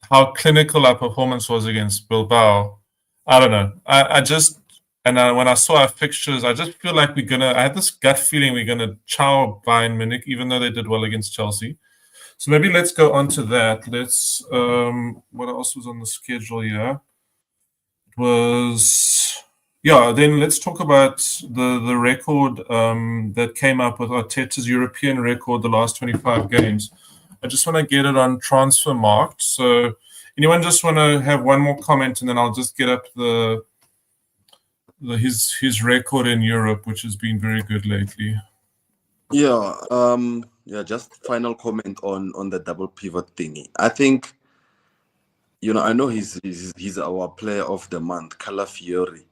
how clinical our performance was against Bilbao. I don't know. When I saw our fixtures, I just feel like I had this gut feeling we're gonna chow Bayern Munich, even though they did well against Chelsea. So maybe let's go on to that. Let's what else was on the schedule here? Then let's talk about the record that came up with Arteta's European record, the last 25 games. I just want to get it on Transfermarkt. So anyone just want to have one more comment, and then I'll just get up his record in Europe, which has been very good lately. Just final comment on the double pivot thingy. I think, I know he's our player of the month, Calafiori.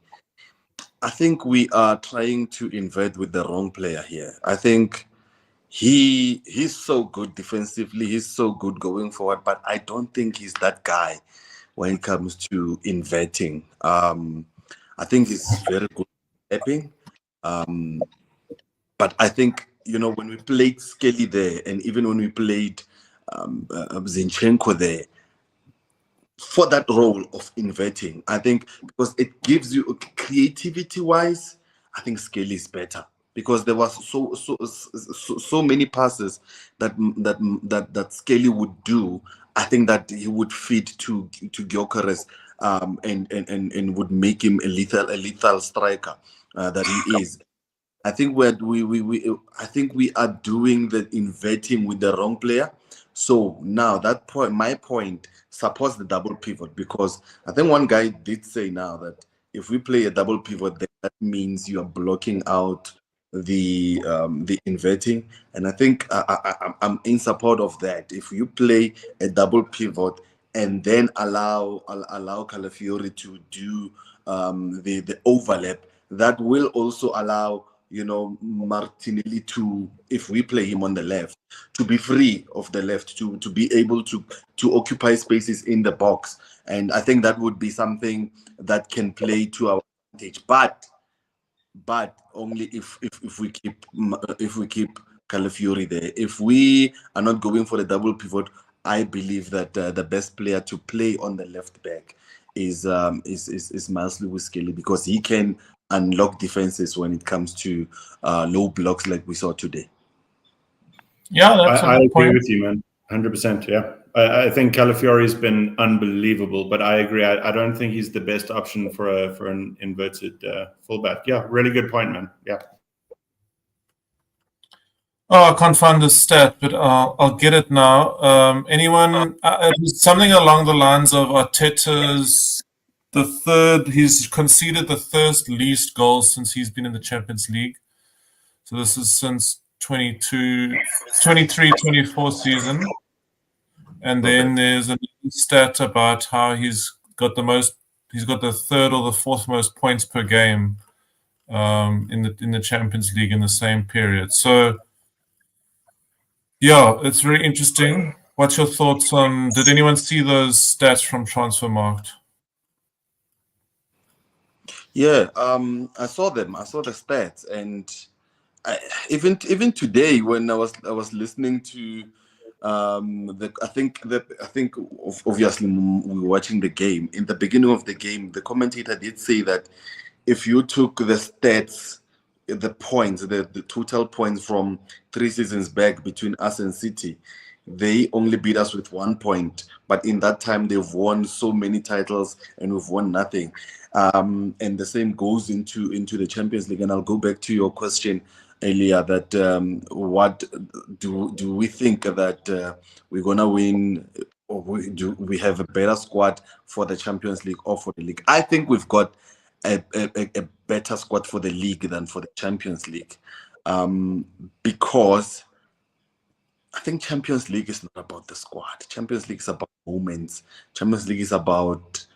I think we are trying to invert with the wrong player here. I think he's so good defensively, he's so good going forward, but I don't think he's that guy when it comes to inverting. I think he's very good at stepping. But I think, when we played Skelly there, and even when we played Zinchenko there for that role of inverting. I think because it gives you creativity wise, I think Skelly is better because there was so many passes that Skelly would do. I think that he would feed to Gyökeres and would make him a lethal striker that he is. I think I think we are doing the inverting with the wrong player. So now that point, my point supports the double pivot because I think one guy did say now that if we play a double pivot, then that means you are blocking out the inverting, and I think I'm in support of that. If you play a double pivot and then allow Calafiori to do the overlap, that will also allow Martinelli to, if we play him on the left, to be free of the left, to be able to occupy spaces in the box, and I think that would be something that can play to our advantage. But only if we keep Calafiori there. If we are not going for the double pivot, I believe that the best player to play on the left back is Miles Lewis Skelly because he can unlock defenses when it comes to low blocks like we saw today. Yeah, that's I agree with you, man. 100%. Yeah, I think Calafiori's been unbelievable, but I agree. I don't think he's the best option for an inverted fullback. Yeah, really good point, man. Yeah. Oh, I can't find the stat, but I'll get it now. Anyone? It was something along the lines of Arteta's he's conceded the third least goals since he's been in the Champions League. So this is since 23-24 season. And then there's a stat about how he's got the third or the fourth most points per game in the Champions League in the same period. So yeah, it's very interesting. What's your thoughts on? Did anyone see those stats from Transfermarkt? Yeah, I saw them. I saw the stats, and even today when I was listening to I think obviously we were watching the game. In the beginning of the game, the commentator did say that if you took the stats, the points, the total points from 3 seasons back between us and City, they only beat us with 1 point. But in that time, they've won so many titles and we've won nothing. And the same goes into the Champions League. And I'll go back to your question earlier that what do we think that we're gonna win, or do we have a better squad for the Champions League or for the league? I think we've got a better squad for the league than for the Champions League, because I think Champions League is not about the squad. Champions League is about moments. Champions League is about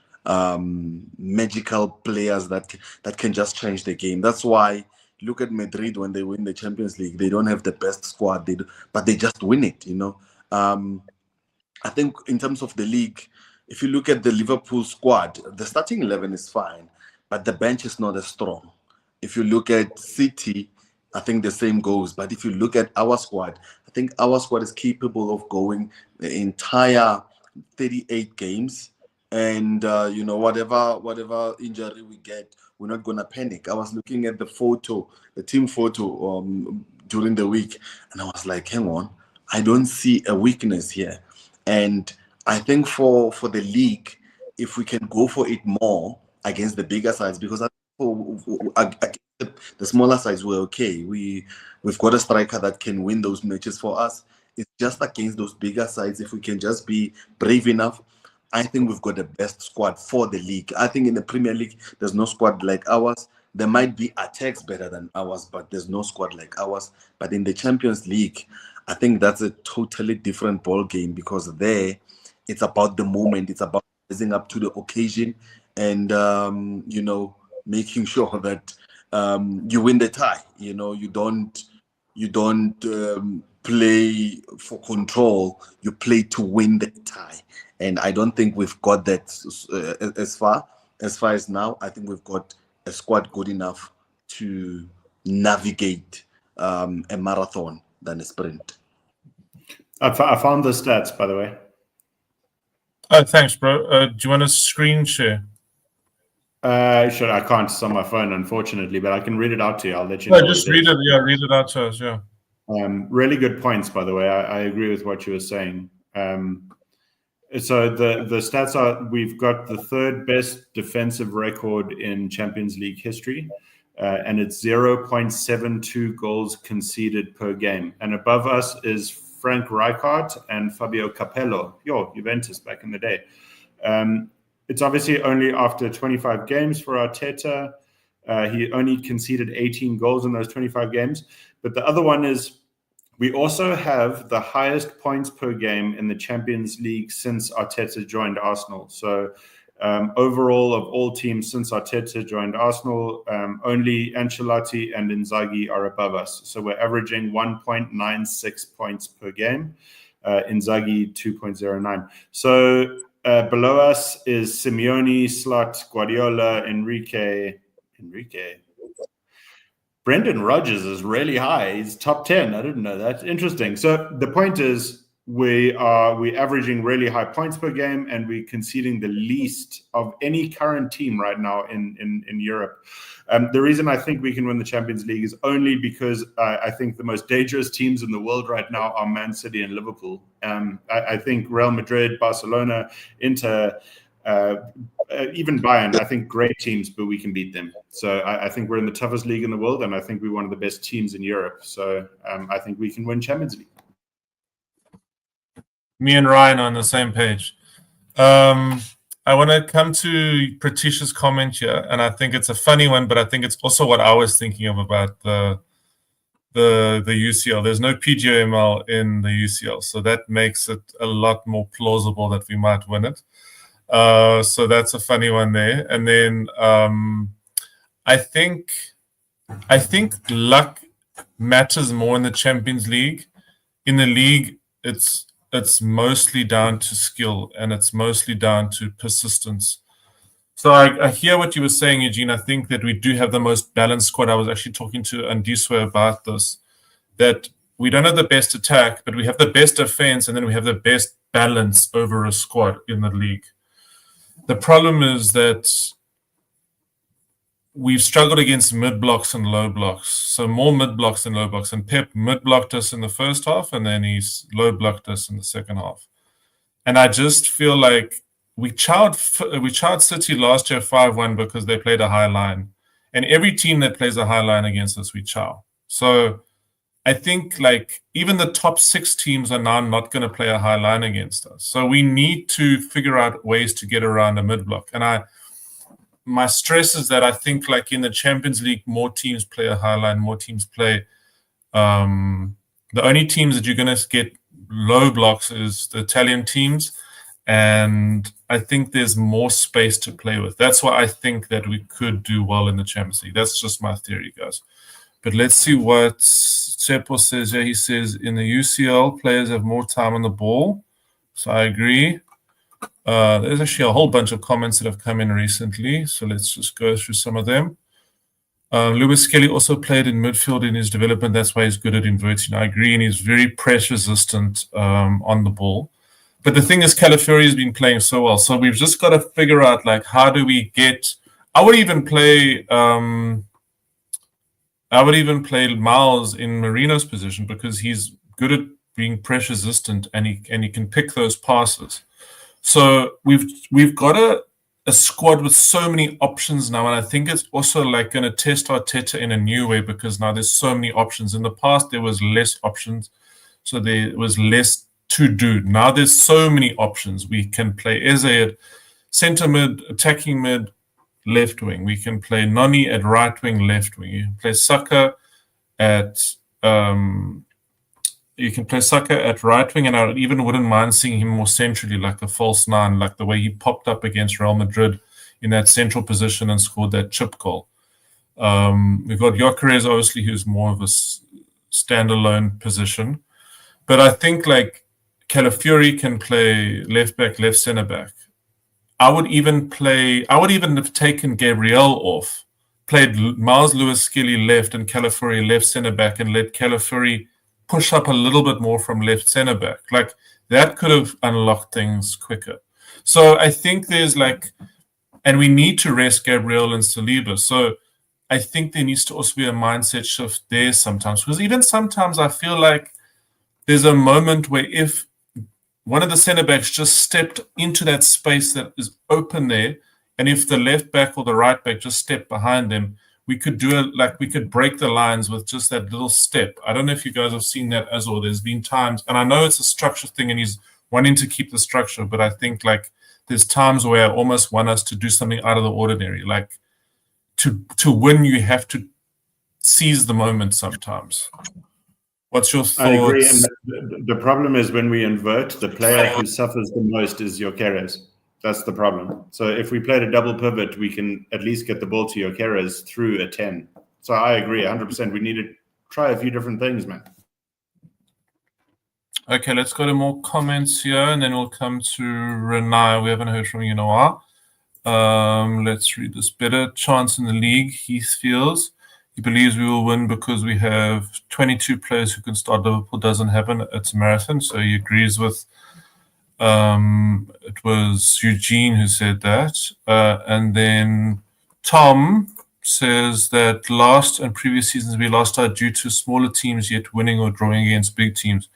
magical players that can just change the game. That's why look at Madrid when they win the Champions League. They don't have the best squad, but they just win it. I think in terms of the league, if you look at the Liverpool squad, the starting 11 is fine, but the bench is not as strong. If you look at City, I think the same goes. But if you look at our squad, I think our squad is capable of going the entire 38 games. And, whatever injury we get, we're not going to panic. I was looking at the team photo during the week, and I was like, hang on, I don't see a weakness here. And I think for the league, if we can go for it more against the bigger sides, because the smaller sides were okay. We've got a striker that can win those matches for us. It's just against those bigger sides. If we can just be brave enough, I think we've got the best squad for the league. I think in the Premier League, there's no squad like ours. There might be attacks better than ours, but there's no squad like ours. But in the Champions League, I think that's a totally different ball game, because there, it's about the moment. It's about rising up to the occasion and, making sure that you win the tie. You don't play for control. You play to win the tie. And I don't think we've got that as far as now. I think we've got a squad good enough to navigate a marathon than a sprint. I found the stats, by the way. Oh, thanks, bro. Do you want to screen share? Sure, I can't. It's on my phone, unfortunately, but I can read it out to you. I'll let you know. No, just read it. Yeah, read it out to us. Yeah. Really good points, by the way. I agree with what you were saying. So the stats are: we've got the third best defensive record in Champions League history, and it's 0.72 goals conceded per game. And above us is Frank Rijkaard and Fabio Capello, Juventus back in the day. It's obviously only after 25 games for Arteta. He only conceded 18 goals in those 25 games. But the other one is we also have the highest points per game in the Champions League since Arteta joined Arsenal. So overall, of all teams since Arteta joined Arsenal, only Ancelotti and Inzaghi are above us. So we're averaging 1.96 points per game. Inzaghi 2.09. So below us is Simeone, Slot, Guardiola, Enrique. Brendan Rodgers is really high. He's top 10. I didn't know that. Interesting. So the point is we're averaging really high points per game, and we're conceding the least of any current team right now in Europe. The reason I think we can win the Champions League is only because I think the most dangerous teams in the world right now are Man City and Liverpool. I think Real Madrid, Barcelona, Inter, even Bayern, I think great teams, but we can beat them. So I think we're in the toughest league in the world, and I think we're one of the best teams in Europe. So I think we can win Champions League. Me and Ryan are on the same page. I want to come to Pratisha's comment here, and I think it's a funny one, but I think it's also what I was thinking of about the UCL. There's no PGML in the UCL, so that makes it a lot more plausible that we might win it. So that's a funny one there. And then I think luck matters more in the Champions League. In the league, it's mostly down to skill, and it's mostly down to persistence. So I hear what you were saying, Eugene. I think that we do have the most balanced squad. I was actually talking to Andiswe about this, that we don't have the best attack, but we have the best defense, and then we have the best balance over a squad in the league. The problem is that we've struggled against mid blocks and low blocks. So more mid blocks than low blocks. And Pep mid blocked us in the first half, and then he's low blocked us in the second half. And I just feel like we chowed City last year 5-1 because they played a high line. And every team that plays a high line against us, we chow. So I think like even the top 6 teams are now not going to play a high line against us. So we need to figure out ways to get around a mid block. And my stress is that I think like in the Champions League, more teams play a high line, more teams play. The only teams that you're going to get low blocks is the Italian teams. And I think there's more space to play with. That's why I think that we could do well in the Champions League. That's just my theory, guys. But let's see what Sepo says here. He says, in the UCL, players have more time on the ball. So I agree. There's actually a whole bunch of comments that have come in recently. So let's just go through some of them. Lewis Kelly also played in midfield in his development. That's why he's good at inverting. I agree. And he's very press resistant on the ball. But the thing is, Calafiori has been playing so well. So we've just got to figure out, like, how do we get... I would even play Miles in Marino's position because he's good at being press resistant and he can pick those passes. So we've got a squad with so many options now, and I think it's also like going to test Arteta in a new way because now there's so many options. In the past, there was less options, so there was less to do. Now there's so many options. We can play Eze at centre mid, attacking mid, left wing. We can play Noni at right wing, left wing. You can play Saka at right wing, and I even wouldn't mind seeing him more centrally, like a false 9, like the way he popped up against Real Madrid in that central position and scored that chip goal. We've got Gyökeres, obviously, who's more of a standalone position. But I think like Calafiori can play left back, left centre back. I would even have taken Gabriel off, played Miles Lewis Skelly left and Calafiori left centre back, and let Calafiori push up a little bit more from left center back. Like that could have unlocked things quicker. So I think there's and we need to rest Gabriel and Saliba. So I think there needs to also be a mindset shift there sometimes. Because even sometimes I feel like there's a moment where if one of the center backs just stepped into that space that is open there, and if the left back or the right back just stepped behind them, we could do it, we could break the lines with just that little step. I don't know if you guys have seen that as well. There's been times, and I know it's a structure thing and he's wanting to keep the structure, but I think there's times where I almost want us to do something out of the ordinary. Like to win, you have to seize the moment sometimes. What's your thoughts? I agree. And the problem is when we invert, the player who suffers the most is Gyökeres. That's the problem. So if we played a double pivot, we can at least get the ball to Gyökeres through a 10. So I agree 100%. We need to try a few different things, man. Okay, let's go to more comments here, and then we'll come to Renai. We haven't heard from you in a while. Let's read this. Better chance in the league, Heath feels. He believes we will win because we have 22 players who can start. Liverpool doesn't happen. It's a marathon, so he agrees with it was Eugene who said that. And then Tom says that last and previous seasons we lost out due to smaller teams yet winning or drawing against big teams.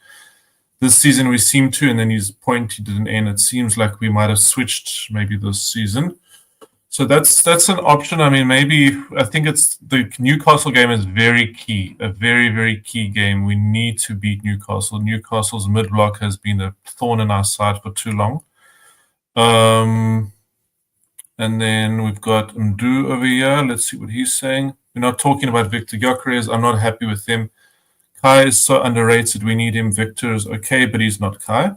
This season we seem to, and then his point he didn't end. It seems like we might have switched maybe this season. So that's an option. I mean, I think it's the Newcastle game is very key, a very, very key game. We need to beat Newcastle. Newcastle's mid-block has been a thorn in our side for too long. And then we've got Mdu over here. Let's see what he's saying. We're not talking about Victor Gyökeres. I'm not happy with him. Kai is so underrated. We need him. Victor is okay, but he's not Kai.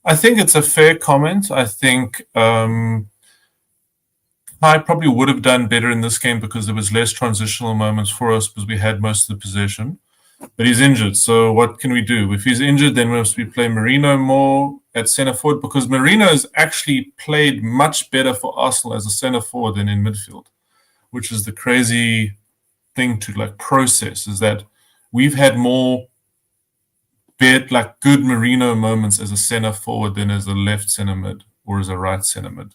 I think it's a fair comment. I think Kai probably would have done better in this game because there was less transitional moments for us because we had most of the possession. But he's injured, so what can we do? If he's injured, then we play Marino more at centre forward because Marino has actually played much better for Arsenal as a centre forward than in midfield, which is the crazy thing to process, is that we've had more good Marino moments as a centre forward than as a left centre mid or as a right centre mid.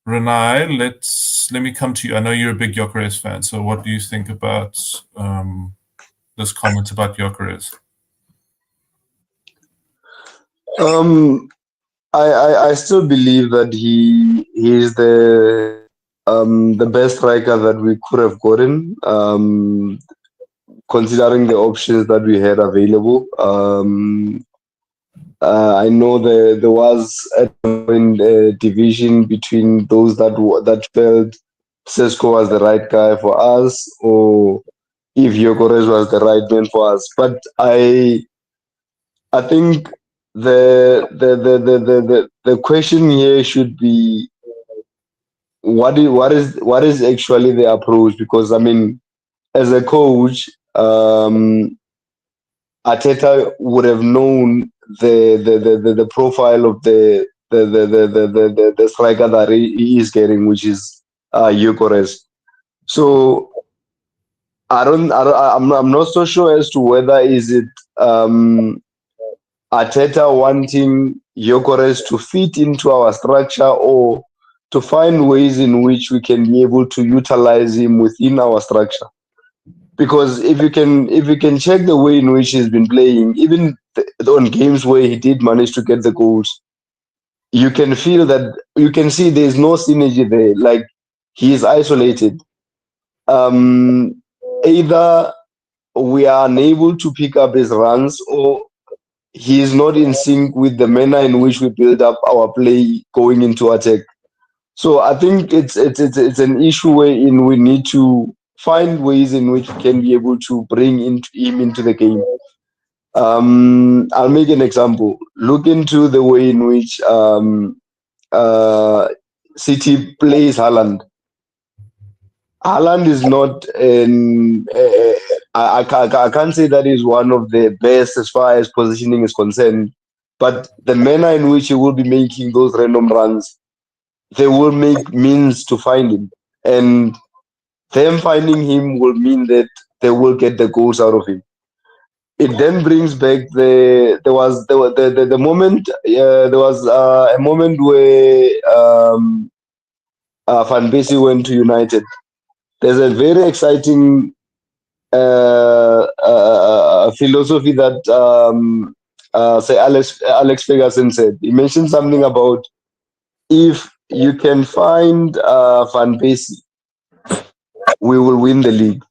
Renai, let me come to you. I know you're a big Gyökeres fan, so what do you think about this comment about Gyökeres? I still believe that he is the best striker that we could have gotten, considering the options that we had available. I know there was a division between those that felt Sesko was the right guy for us, or if Gyökeres was the right man for us. But I think the question here should be what is actually the approach? Because I mean, as a coach, Arteta would have known the profile of the striker that he is getting, which is Gyökeres. So I'm not so sure as to whether is it Arteta wanting Gyökeres to fit into our structure or to find ways in which we can be able to utilize him within our structure. Because if you can check the way in which he's been playing, even on games where he did manage to get the goals, you can feel that you can see there's no synergy there. Like he is isolated. Either we are unable to pick up his runs, or he is not in sync with the manner in which we build up our play going into attack. So I think it's an issue wherein we need to find ways in which we can be able to bring him into the game. I'll make an example. Look into the way in which City plays Haaland. Haaland is not I can't say that he's one of the best as far as positioning is concerned, but the manner in which he will be making those random runs, they will make means to find him. And them finding him will mean that they will get the goals out of him. It then brings back the moment. There was a moment where Van Persie went to United. There's a very exciting philosophy that say Alex Ferguson said. He mentioned something about if you can find Van Persie, we will win the league.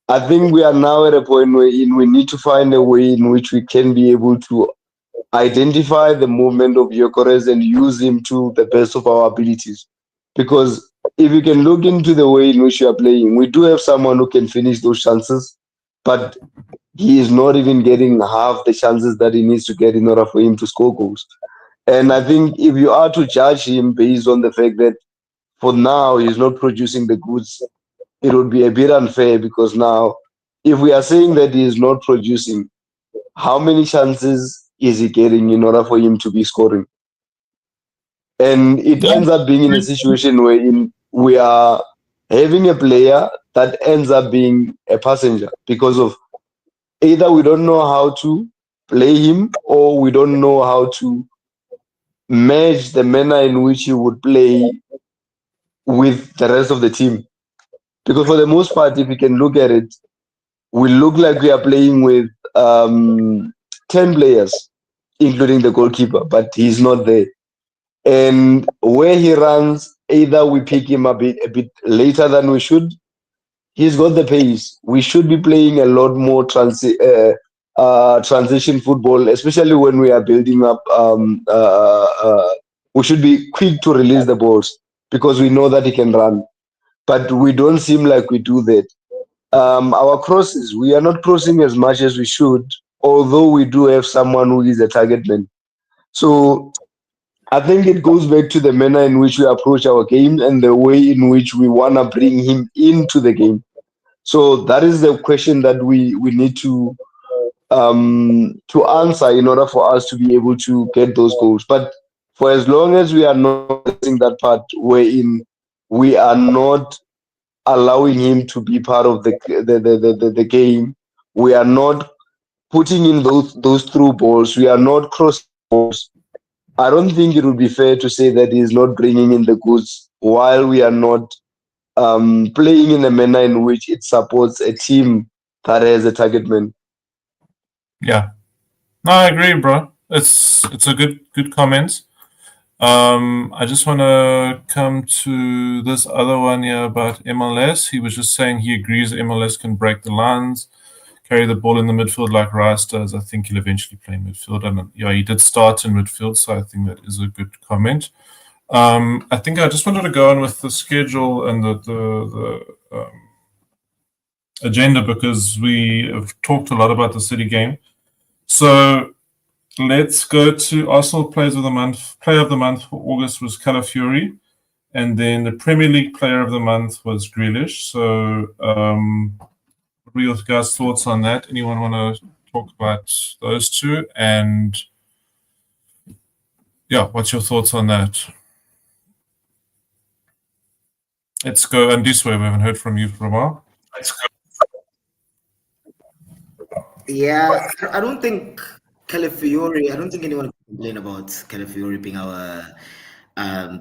I think we are now at a point where we need to find a way in which we can be able to identify the movement of Gyökeres and use him to the best of our abilities. Because if you can look into the way in which you are playing, we do have someone who can finish those chances, but he is not even getting half the chances that he needs to get in order for him to score goals. And I think if you are to judge him based on the fact that for now he's not producing the goods, it would be a bit unfair because now, if we are saying that he is not producing, how many chances is he getting in order for him to be scoring? And it ends up being in a situation where we are having a player that ends up being a passenger because of either we don't know how to play him or we don't know how to match the manner in which he would play with the rest of the team. Because for the most part, if you can look at it, we look like we are playing with 10 players, including the goalkeeper, but he's not there. And where he runs, either we pick him a bit later than we should. He's got the pace. We should be playing a lot more transition football, especially when we are building up. We should be quick to release the balls because we know that he can run. But we don't seem like we do that. Our crosses, we are not crossing as much as we should, although we do have someone who is a target man. So I think it goes back to the manner in which we approach our game and the way in which we want to bring him into the game. So that is the question that we need to answer in order for us to be able to get those goals. But for as long as we are not addressing that part wherein we are not allowing him to be part of the game, we are not putting in those through balls, we are not crossing balls. I don't think it would be fair to say that he's not bringing in the goods while we are not playing in a manner in which it supports a team that has a target man. Yeah, no, I agree, bro. It's a good comment. I just want to come to this other one here about MLS. He was just saying he agrees MLS can break the lines, carry the ball in the midfield like Rice does. I think he'll eventually play in midfield. And yeah, he did start in midfield, so I think that is a good comment. I think I just wanted to go on with the schedule and the agenda because we have talked a lot about the City game. So let's go to Arsenal Players of the Month. Player of the Month for August was Calafiori. And then the Premier League Player of the Month was Grealish. So what were your guys' thoughts on that? Anyone want to talk about those two? And yeah, what's your thoughts on that? Let's go. And this way, we haven't heard from you for a while. Let's go. Yeah, I don't think Calafiori, I don't think anyone can complain about Calafiori being our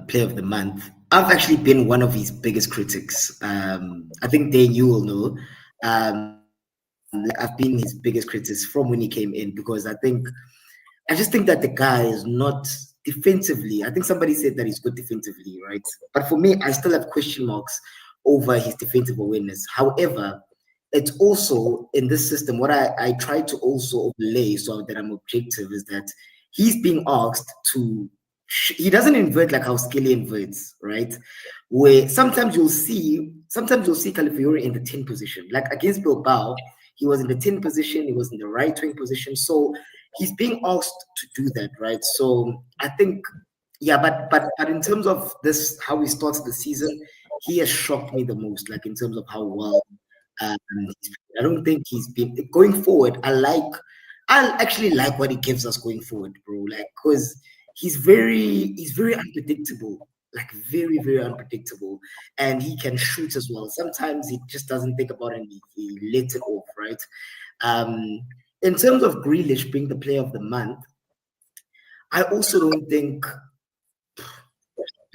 player of the month. I've actually been one of his biggest critics. I think Dayne, you will know. I've been his biggest critic from when he came in because I just think that the guy is not defensively. I think somebody said that he's good defensively, right? But for me, I still have question marks over his defensive awareness. However, it's also in this system, what I try to also overlay so that I'm objective is that he's being asked to, he doesn't invert like how Skelly inverts, right? Where sometimes you'll see Calafiori in the 10 position. Like against Bilbao, he was in the 10 position, he was in the right wing position. So he's being asked to do that, right? So I think, yeah, but in terms of this, how he starts the season, he has shocked me the most, like in terms of how well I don't think he's been going forward. I actually like what he gives us going forward, bro. Like, cause he's very unpredictable. like very, very unpredictable, and he can shoot as well. Sometimes he just doesn't think about it and he lets it off, right? In terms of Grealish being the player of the month, I also don't think.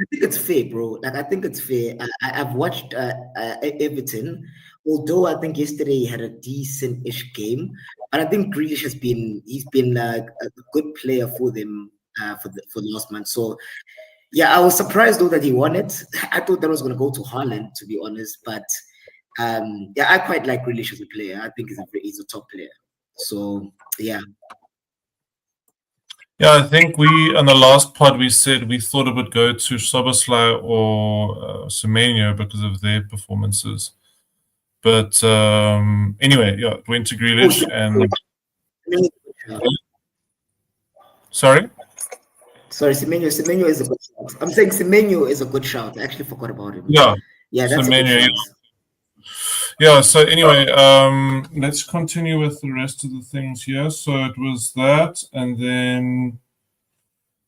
I think it's fair, bro. Like I think it's fair. I've watched Everton, although I think yesterday he had a decent-ish game, but I think Grealish he's been a good player for them for the last month. So yeah, I was surprised though that he won it. I thought that was going to go to Haaland, to be honest. But yeah, I quite like Grealish as a player. I think he's a top player. So yeah. Yeah, I think on the last pod we said we thought it would go to Szoboszlai or Semenyo because of their performances. But anyway, yeah, it went to Grealish and... Sorry? Sorry, Semenyo is a good shout. I'm saying Semenyo is a good shout. I actually forgot about him. Yeah. Yeah, that's Semenyo, a good shout. Yeah, so anyway, let's continue with the rest of the things here. So it was that, and then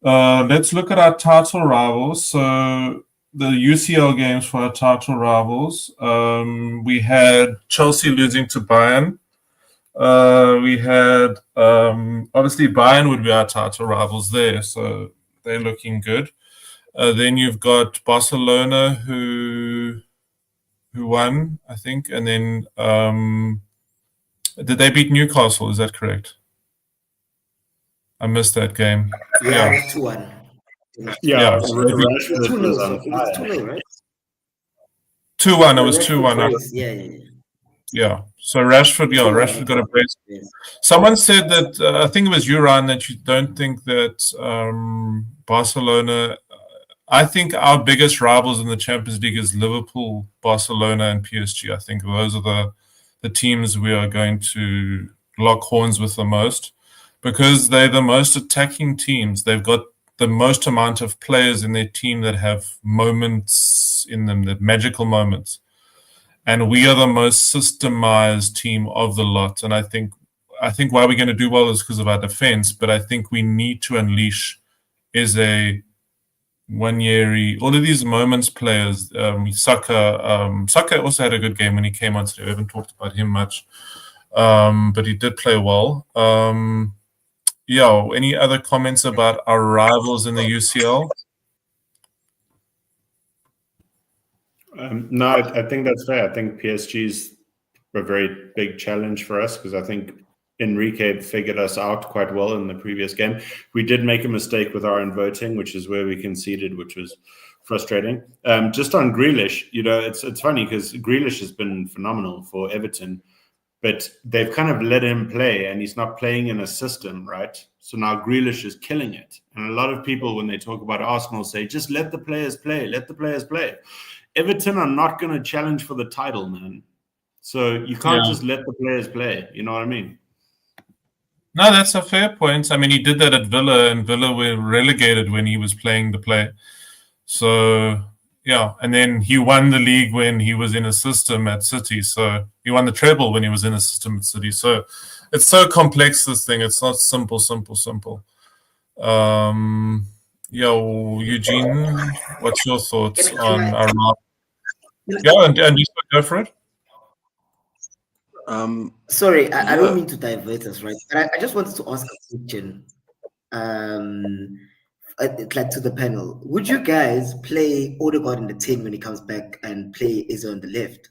let's look at our title rivals. So the UCL games for our title rivals, we had Chelsea losing to Bayern. We had, obviously Bayern would be our title rivals there, so they're looking good. Then you've got Barcelona who won, I think, and then did they beat Newcastle? Is that correct? I missed that game. Yeah, it was 2-1. Yeah, so Rashford It was was on 2-0, fire. right? 2-1. It was 2-1. Yeah. Yeah. So Rashford, Rashford got a brace. Yes. Someone said that I think it was you, Ryan, that you don't think that Barcelona. I think our biggest rivals in the Champions League is Liverpool, Barcelona, and PSG. I think those are the teams we are going to lock horns with the most because they're the most attacking teams. They've got the most amount of players in their team that have moments in them, that magical moments. And we are the most systemized team of the lot. And I think why we're going to do well is because of our defense, but I think we need to unleash Wanyeri, all of these moments players. Saka also had a good game when he came on today. We haven't talked about him much, but he did play well. Any other comments about our rivals in the UCL? No, I think that's fair. I think PSG's a very big challenge for us because I think Enrique figured us out quite well in the previous game. We did make a mistake with our own voting, which is where we conceded, which was frustrating. Just on Grealish, it's funny because Grealish has been phenomenal for Everton, but they've kind of let him play and he's not playing in a system, right? So now Grealish is killing it. And a lot of people, when they talk about Arsenal, say, just let the players play, let the players play. Everton are not going to challenge for the title, man. So you can't just let the players play. You know what I mean? No, that's a fair point. I mean, he did that at Villa, and Villa were relegated when he was playing the play. So, yeah. And then he won the league when he was in a system at City. So he won the treble when he was in a system at City. So it's so complex, this thing. It's not simple. Eugene, what's your thoughts on our... Yeah, and you go for it. Sorry, I don't mean to divert us, right? But I just wanted to ask a question, like to the panel. Would you guys play Odegaard in the 10 when he comes back and play Eze on the left?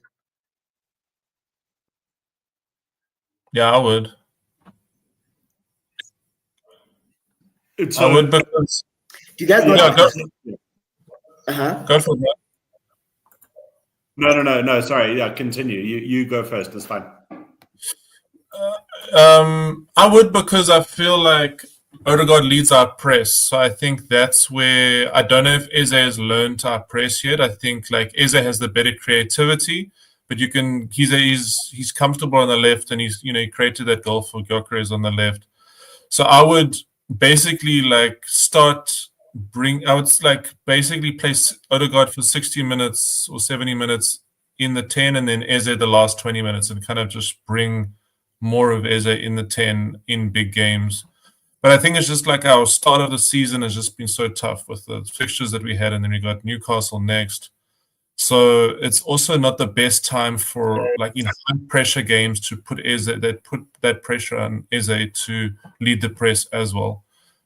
Yeah, I would. I would because... Do you guys know? Go for that. No. Sorry. Yeah, continue. You go first. That's fine. I would because I feel like Odegaard leads our press. So I think that's where I don't know if Eze has learned our press yet. I think like Eze has the better creativity, but he's comfortable on the left, and he created that goal for Gyökeres on the left. So I would basically basically place Odegaard for 60 minutes or 70 minutes in the 10 and then Eze the last 20 minutes and kind of just bring more of Eze in the 10 in big games. But I think it's just like our start of the season has just been so tough with the fixtures that we had, and then we got Newcastle next. So it's also not the best time for pressure games to put that pressure on Eze to lead the press as well,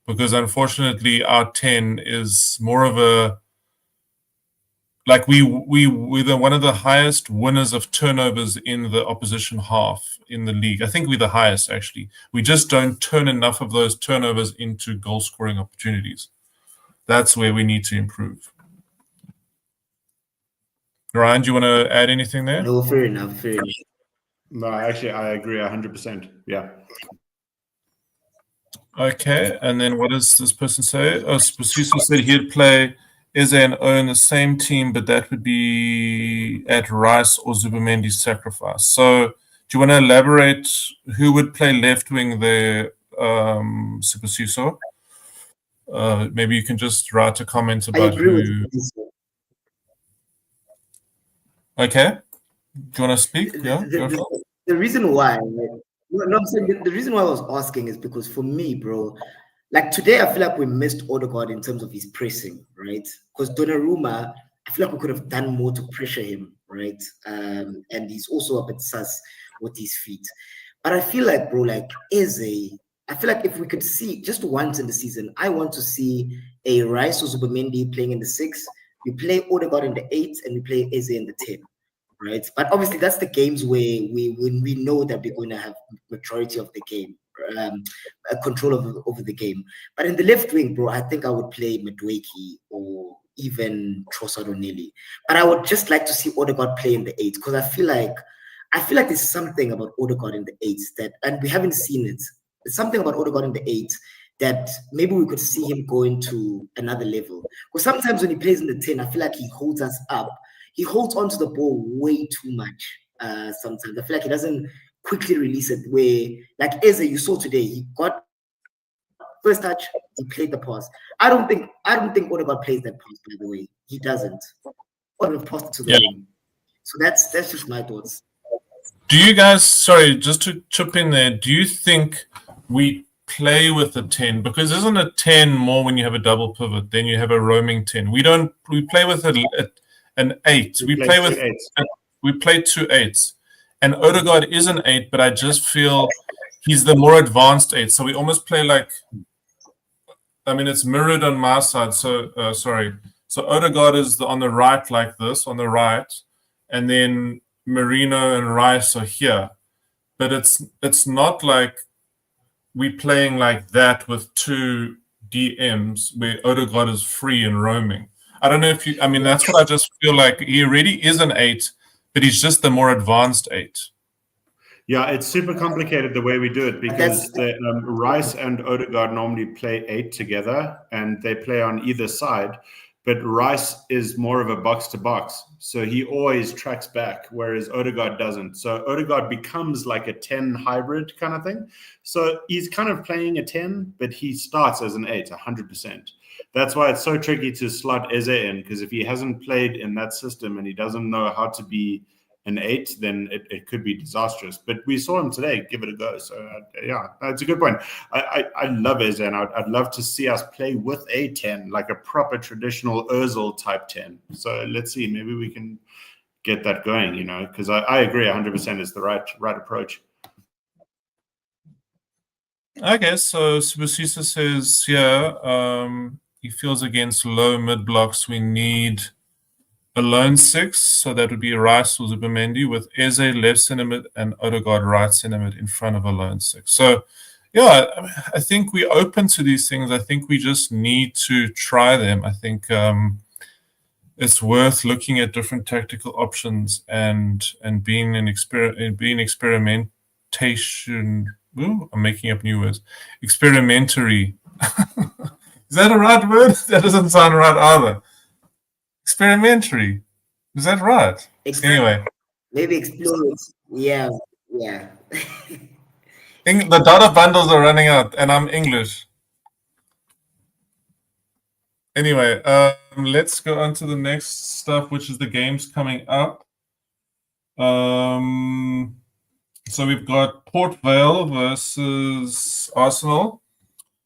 because unfortunately our 10 is more of a we're one of the highest winners of turnovers in the opposition half in the league. I think we're the highest actually. We just don't turn enough of those turnovers into goal scoring opportunities. That's where we need to improve. Ryan, do you want to add anything there? No, fair enough. Fair enough. No, actually, I agree 100%. Yeah. Okay, and then what does this person say? Oh, Spasuso said he'd play Eze and own the same team, but that would be at Rice or Zubimendi's sacrifice. So, do you want to elaborate who would play left wing there, Spasuso? Maybe you can just write a comment about who. Okay. Do you want to speak? The reason why, I'm saying the reason why I was asking is because for me, bro, like today, I feel like we missed Odegaard in terms of his pressing, right? Because Donnarumma, I feel like we could have done more to pressure him, right? And he's also a bit sus with his feet. But I feel like, bro, like Eze, I feel like if we could see just once in the season, I want to see a Rice or Zubimendi playing in the 6. We play Odegaard in the 8, and we play Eze in the 10. Right, but obviously that's the games where when we know that we're going to have majority of the game, control over the game. But in the left wing, bro, I think I would play Madueke or even Trossard or Nelly. But I would just like to see Odegaard play in the 8 because I feel like there's something about Odegaard in the 8 that, and we haven't seen it. There's something about Odegaard in the 8 that maybe we could see him going to another level. Because sometimes when he plays in the 10, I feel like he holds us up. He holds onto the ball way too much. Sometimes I feel like he doesn't quickly release it. Where like Eze, you saw today, he got first touch, he played the pass. I don't think Odegaard plays that pass. By the way, he doesn't. Or passed it to the wing. So that's just my thoughts. Do you guys? Sorry, just to chip in there. Do you think we play with a 10? Because isn't a 10 more when you have a double pivot? Then you have a roaming 10. We play with an 8. We play with 2 8s, and Odegaard is an 8, but I just feel he's the more advanced 8. So we almost play like, I mean, it's mirrored on my side. So sorry. So Odegaard is on the right like this, on the right, and then Merino and Rice are here. But it's not like we playing like that with 2 DMs where Odegaard is free and roaming. I don't know if you. I mean, that's what I just feel like. He already is an 8, but he's just the more advanced 8. Yeah, it's super complicated the way we do it because Rice and Odegaard normally play 8 together, and they play on either side. But Rice is more of a box-to-box, so he always tracks back, whereas Odegaard doesn't. So Odegaard becomes like a 10 hybrid kind of thing. So he's kind of playing a 10, but he starts as an 8, 100%. That's why it's so tricky to slot Eze in, because if he hasn't played in that system and he doesn't know how to be an 8, then it could be disastrous. But we saw him today give it a go. So, yeah, that's a good point. I love Eze, and I'd love to see us play with a 10, like a proper traditional Ozil type 10. So let's see. Maybe we can get that going, because I agree 100% is the right approach. Okay, so Subasisa says he feels against low mid blocks we need a lone 6, so that would be Rice or Zubimendi with Eze left centre mid and Odegaard right centre mid in front of a lone 6. So, yeah, I think we're open to these things. I think we just need to try them. I think it's worth looking at different tactical options and being experimentation. Ooh, I'm making up new words. Experimentary. Is that a right word? That doesn't sound right either. Experimentary. Is that right? Anyway. Maybe explore. Yeah. The data bundles are running out, and I'm English. Anyway, let's go on to the next stuff, which is the games coming up. So we've got Port Vale versus Arsenal.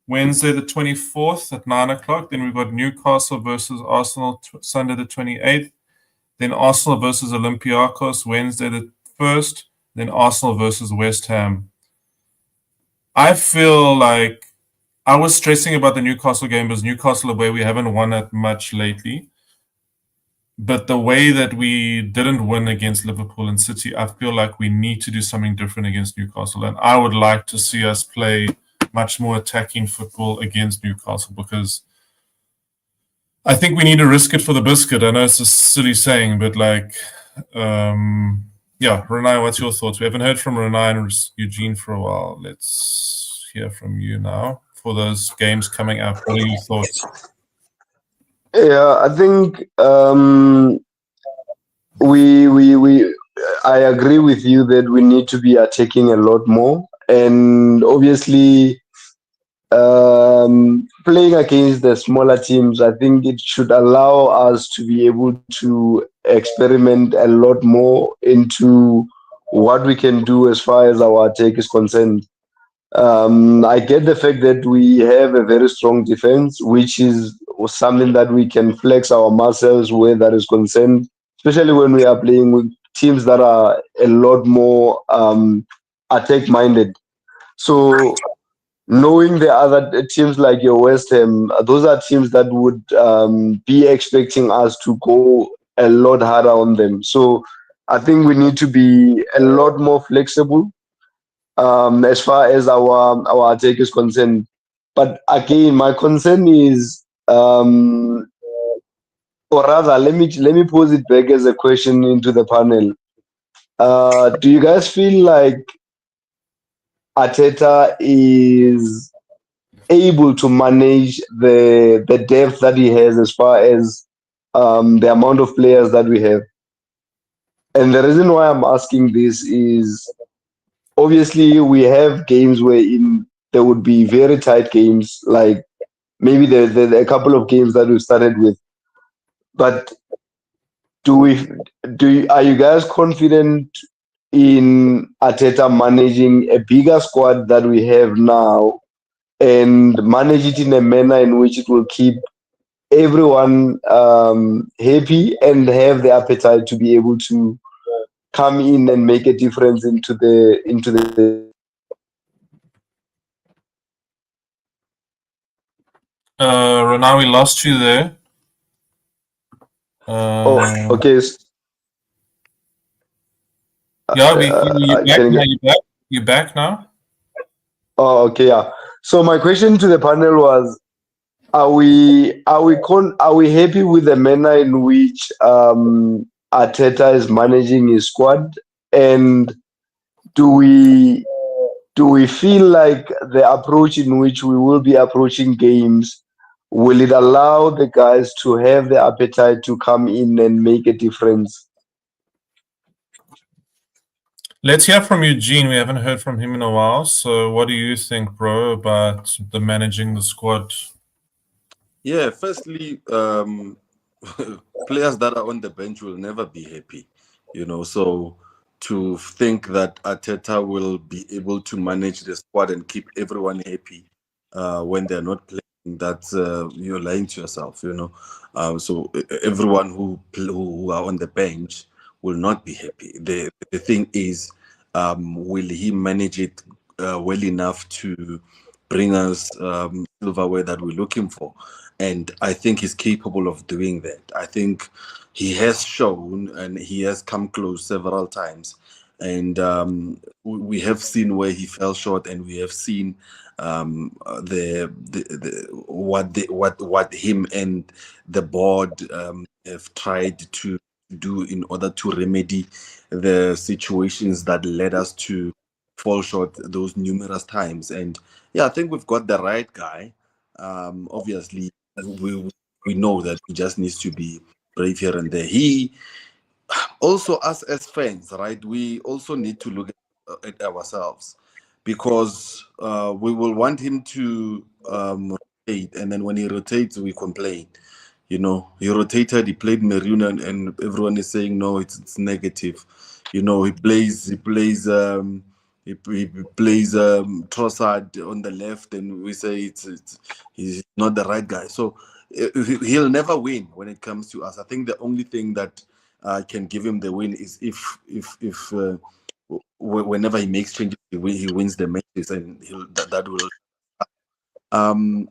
Wednesday the 24th at 9 o'clock. Then we've got Newcastle versus Arsenal Sunday the 28th. Then Arsenal versus Olympiacos Wednesday the 1st. Then Arsenal versus West Ham. I feel like I was stressing about the Newcastle game because Newcastle away, we haven't won that much lately. But the way that we didn't win against Liverpool and City, I feel like we need to do something different against Newcastle. And I would like to see us play much more attacking football against Newcastle because I think we need to risk it for the biscuit. I know it's a silly saying, but yeah, Renai, what's your thoughts? We haven't heard from Renai and Eugene for a while. Let's hear from you now for those games coming up. What are your thoughts? Yeah, I think I agree with you that we need to be attacking a lot more, and obviously playing against the smaller teams, I think it should allow us to be able to experiment a lot more into what we can do as far as our attack is concerned. I get the fact that we have a very strong defense, which is something that we can flex our muscles where that is concerned, especially when we are playing with teams that are a lot more attack minded. So, knowing the other teams like your West Ham, those are teams that would be expecting us to go a lot harder on them. So, I think we need to be a lot more flexible as far as our attack is concerned. But again, my concern is, or rather, let me pose it back as a question into the panel. Do you guys feel like Arteta is able to manage the depth that he has as far as the amount of players that we have? And the reason why I'm asking this is obviously we have games where there would be very tight games, like maybe the a couple of games that we started with. But are you guys confident in Arteta managing a bigger squad that we have now and manage it in a manner in which it will keep everyone happy and have the appetite to be able to come in and make a difference into the Renai, we lost you there. okay. Yeah, you're back now. Oh, okay, yeah. So my question to the panel was: Are we happy with the manner in which Arteta is managing his squad, and do we feel like the approach in which we will be approaching games will it allow the guys to have the appetite to come in and make a difference? Let's hear from Eugene. We haven't heard from him in a while. So what do you think, bro, about the managing the squad? Yeah, firstly, players that are on the bench will never be happy, so to think that Arteta will be able to manage the squad and keep everyone happy when they're not playing, that's you're lying to yourself, so everyone who are on the bench will not be happy. The thing is, will he manage it well enough to bring us silverware that we're looking for? And I think he's capable of doing that. I think he has shown and he has come close several times. And we have seen where he fell short, and we have seen what him and the board have tried to do in order to remedy the situations that led us to fall short those numerous times. And yeah, I think we've got the right guy. Obviously, we know that he just needs to be brave here and there. He also, us as fans, right? We also need to look at ourselves, because we will want him to rotate, and then when he rotates, we complain. He rotated, he played Maroon, and everyone is saying no, it's negative. He plays he plays Trossard on the left, and we say he's not the right guy. So he'll never win when it comes to us. I think the only thing that can give him the win is if whenever he makes changes, he wins the matches, and that will.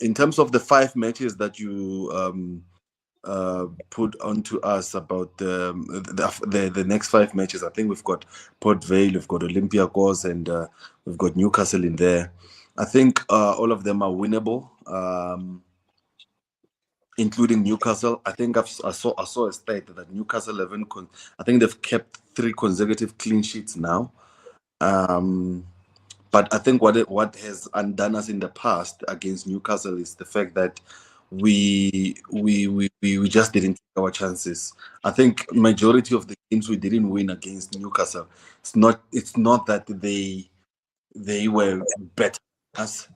In terms of the 5 matches that you put onto us about the next 5 matches, I think we've got Port Vale, we've got Olympiacos, and we've got Newcastle in there. I think all of them are winnable, including Newcastle. I think I saw a stat that Newcastle I think they've kept 3 consecutive clean sheets now. But I think what has undone us in the past against Newcastle is the fact that we just didn't take our chances. I think majority of the games we didn't win against Newcastle. It's not that they were better than us.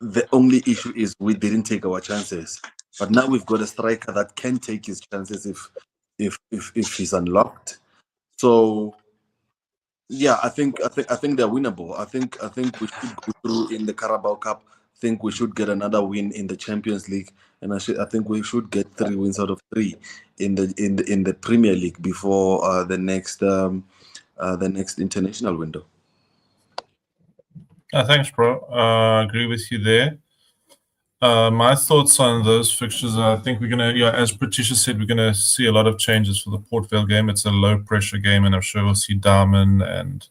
The only issue is we didn't take our chances. But now we've got a striker that can take his chances if he's unlocked. So yeah, I think they're winnable. I think we should go through in the Carabao Cup. I think we should get another win in the Champions League, and I think we should get 3 wins out of 3 in the Premier League before the next international window. Thanks, bro. I agree with you there. My thoughts on those fixtures are, I think we're going to, as Patricia said, we're going to see a lot of changes for the Port Vale game. It's a low-pressure game, and I'm sure we'll see Dayne and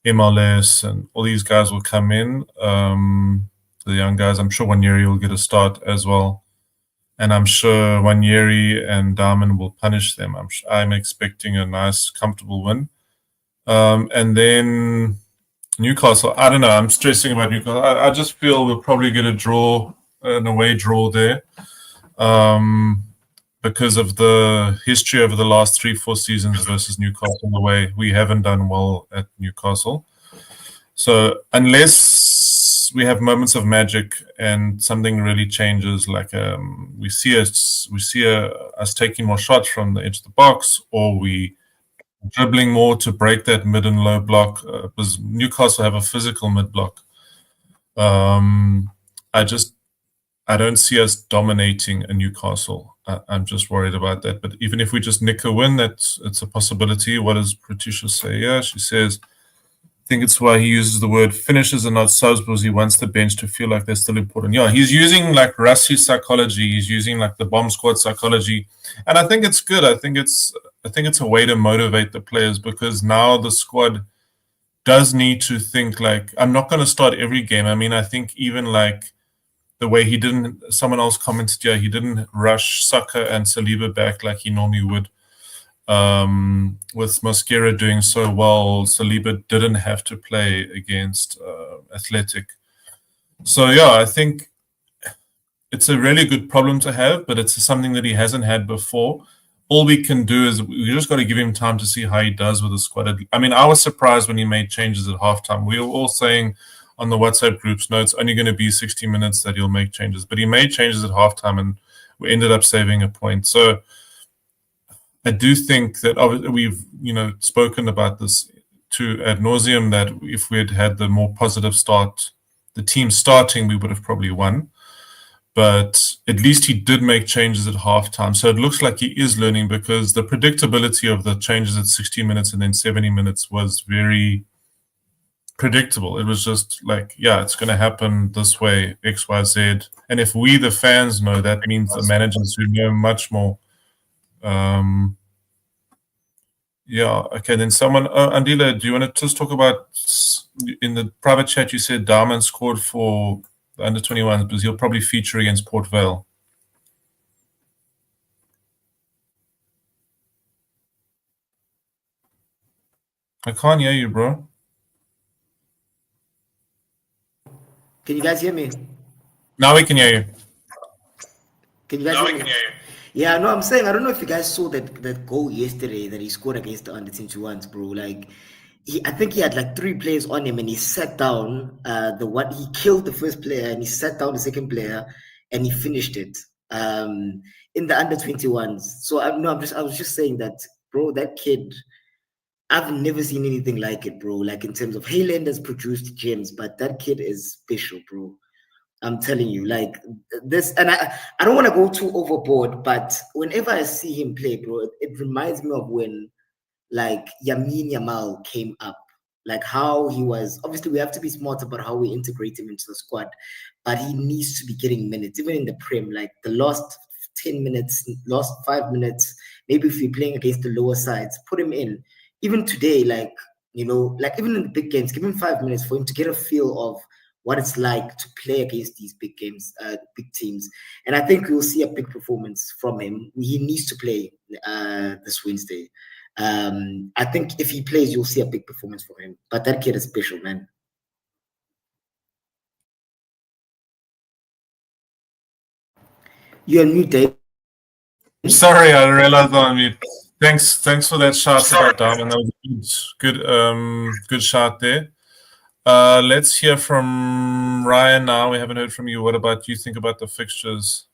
MLS and all these guys will come in. The young guys, I'm sure Wanyeri will get a start as well. And I'm sure Wanyeri and Dayne will punish them. I'm expecting a nice, comfortable win. And then Newcastle, I don't know. I'm stressing about Newcastle. I just feel we'll probably get a draw, an away draw there, because of the history over the last 3-4 seasons versus Newcastle away. We haven't done well at Newcastle. So unless we have moments of magic and something really changes, like we see us taking more shots from the edge of the box, or we dribbling more to break that mid and low block, because Newcastle have a physical mid block. I don't see us dominating a Newcastle. I'm just worried about that. But even if we just nick a win, it's a possibility. What does Patricia say? Yeah, she says, I think it's why he uses the word finishers and not subs, because he wants the bench to feel like they're still important. Yeah, he's using like Rassi psychology. He's using like the bomb squad psychology. And I think it's good. I think it's a way to motivate the players, because now the squad does need to think like, I'm not going to start every game. I mean, I think even like the way someone else commented, yeah, he didn't rush Saka and Saliba back like he normally would. With Mosquera doing so well, Saliba didn't have to play against Athletic. So yeah, I think it's a really good problem to have, but it's something that he hasn't had before. All we can do is we just got to give him time to see how he does with the squad. I mean, I was surprised when he made changes at halftime. We were all saying on the WhatsApp groups, no, it's only going to be 60 minutes that he'll make changes. But he made changes at halftime, and we ended up saving a point. So I do think that we've, spoken about this ad nauseum, that if we had had the more positive start, the team starting, we would have probably won. But at least he did make changes at halftime. So it looks like he is learning, because the predictability of the changes at 60 minutes and then 70 minutes was very predictable. It was just like, yeah, it's going to happen this way, X, Y, Z. And if we, the fans, know, that means the managers who know much more. Yeah, okay. Then someone, Andila, do you want to just talk about, in the private chat, you said Dayne scored for the under 21s, because he'll probably feature against Port Vale. I can't hear you, bro. Can you guys hear me? Now we can hear you. Can you guys hear me? Yeah, no, I'm saying, I don't know if you guys saw that goal yesterday that he scored against the under 21s, bro. Like, I think he had like 3 players on him, and he sat down. He killed the first player, and he sat down the second player, and he finished it in the under 21s. So I was just saying that, bro, that kid, I've never seen anything like it, bro. Like in terms of Hayland has produced gems, but that kid is special, bro. I'm telling you, like this, and I don't want to go too overboard, but whenever I see him play, bro, it reminds me of when like Yamin Yamal came up, like how he was. Obviously, we have to be smart about how we integrate him into the squad, but he needs to be getting minutes, even in the Prem. Like the last 10 minutes, last 5 minutes, maybe if you're playing against the lower sides, put him in. Even today, like, like even in the big games, give him 5 minutes for him to get a feel of what it's like to play against these big games, big teams. And I think we'll see a big performance from him. He needs to play this Wednesday. I think if he plays, you'll see a big performance from him. But that kid is special, man. You're on mute, Dave. Sorry, I realized I'm on mute. Thanks for that shout about Diamond. That was a good shout there. Let's hear from Ryan now. We haven't heard from you. What about you think about the fixtures?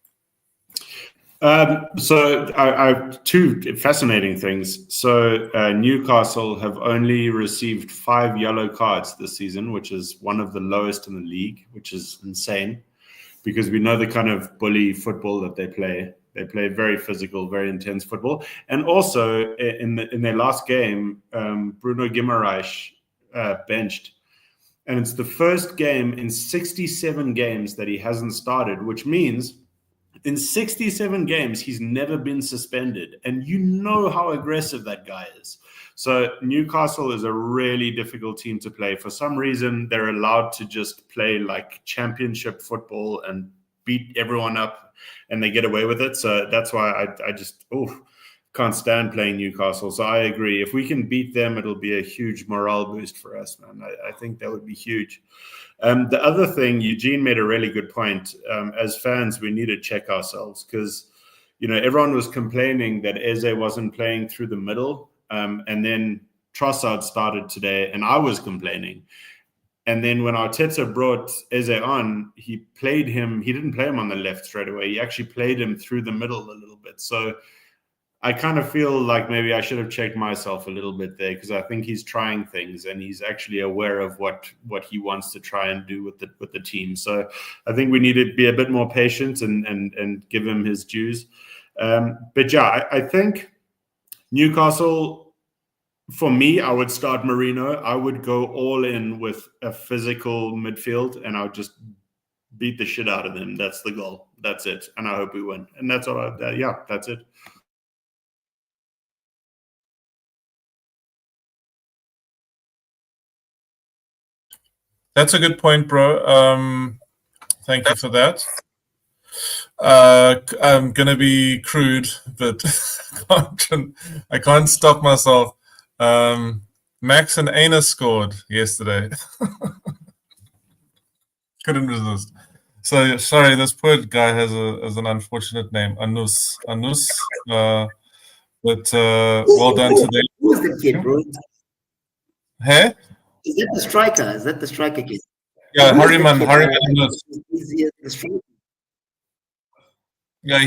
So I have two fascinating things. So Newcastle have only received 5 yellow cards this season, which is one of the lowest in the league, which is insane because we know the kind of bully football that they play. They play very physical, very intense football. And also in their last game, Bruno Guimaraes benched. And it's the first game in 67 games that he hasn't started, which means in 67 games, he's never been suspended. And you know how aggressive that guy is. So Newcastle is a really difficult team to play. For some reason, they're allowed to just play like championship football and beat everyone up, and they get away with it. So that's why I just can't stand playing Newcastle. So I agree. If we can beat them, it'll be a huge morale boost for us, man. I think that would be huge. The other thing, Eugene made a really good point. As fans, we need to check ourselves because, everyone was complaining that Eze wasn't playing through the middle. And then Trossard started today, and I was complaining. And then when Arteta brought Eze on, he didn't play him on the left straight away. He actually played him through the middle a little bit. So I kind of feel like maybe I should have checked myself a little bit there because I think he's trying things and he's actually aware of what he wants to try and do with the team. So I think we need to be a bit more patient and give him his dues. But yeah, I think Newcastle, for me, I would start Marino. I would go all in with a physical midfield and I would just beat the shit out of them. That's the goal. That's it. And I hope we win. And that's all. That's it. That's a good point, bro. Thank you for that. I'm gonna be crude, but I can't stop myself. Max and Aina scored yesterday. Couldn't resist. So sorry, this poor guy has an unfortunate name, Anus. But well done today. Who's the kid, bro? Hey? Is that the striker? Is that the striker kid? Yeah, Harriman Anus. Yeah,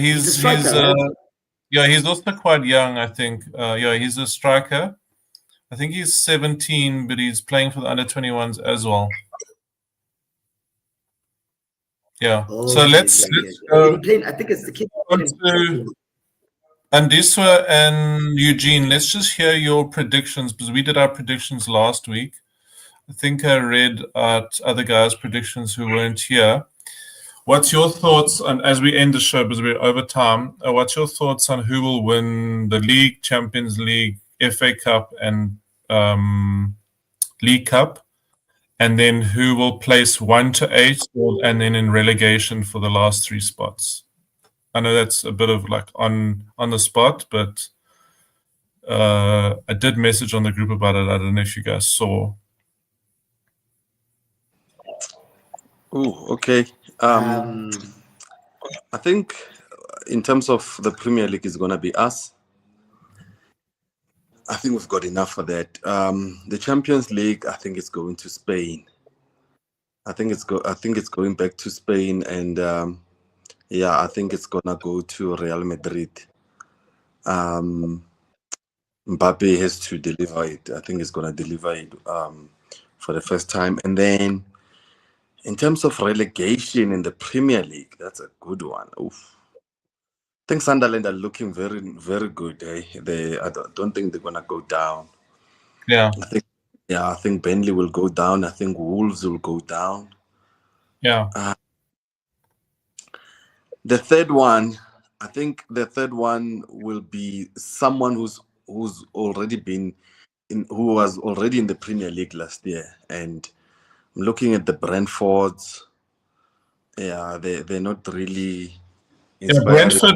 he's also quite young, I think. He's a striker. I think he's 17, but he's playing for the under-21s as well. Yeah. So let's go. I think it's the kid. Andiswa and Eugene, let's just hear your predictions because we did our predictions last week. I think I read out other guys' predictions who weren't here. What's your thoughts on, as we end the show because we're over time, what's your thoughts on who will win the League, Champions League, FA Cup, and League Cup? And then who will place 1 to 8 and then in relegation for the last 3 spots? I know that's a bit of like on the spot, but I did message on the group about it. I don't know if you guys saw. Oh, okay. I think in terms of the Premier League, it's going to be us. I think we've got enough for that. The Champions League, I think it's going to Spain. I think it's going back to Spain, and I think it's gonna go to Real Madrid. Mbappe has to deliver it. I think he's gonna deliver it for the first time. And then in terms of relegation in the Premier League, that's a good one. Oof. I think Sunderland are looking very, very good. I don't think they're gonna go down. Yeah. I think Burnley will go down. I think Wolves will go down. Yeah. The third one, I think the third one will be someone who's already been who was already in the Premier League last year. And I'm looking at the Brentfords. Yeah, they're not really Yeah, inspiring. Brentford,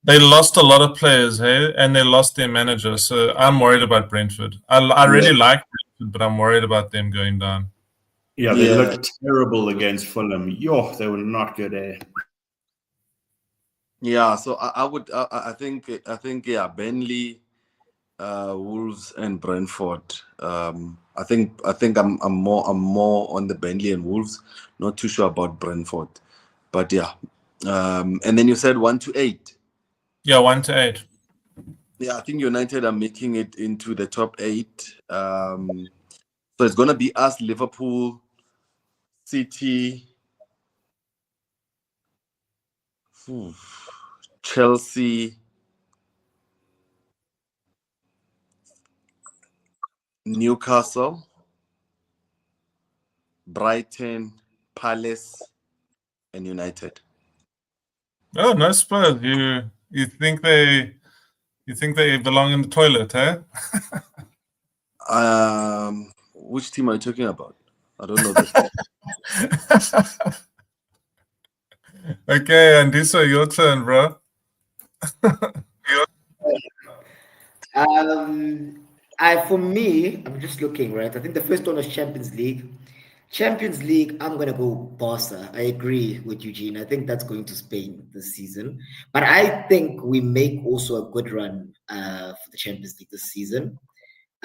they lost a lot of players, hey, and they lost their manager. So I'm worried about Brentford. I really like Brentford, but I'm worried about them going down. Yeah, they looked terrible against Fulham. Yo, they were not good. Yeah, so I think Burnley, Wolves and Brentford. I think I'm more on the Burnley and Wolves. Not too sure about Brentford, but yeah. And then you said 1 to 8. Yeah, 1 to 8. Yeah, I think United are making it into the top 8. So it's gonna be us, Liverpool, City, Chelsea, Newcastle, Brighton, Palace, and United. Oh, no Spurs. You think they belong in the toilet, eh? Which team are you talking about? I don't know this. Okay, Andiso, your turn, bro. For me, I'm just looking, right? I think the first one was Champions League. Champions League, I'm gonna go Barca. I agree with Eugene. I think that's going to Spain this season. But I think we make also a good run for the Champions League this season.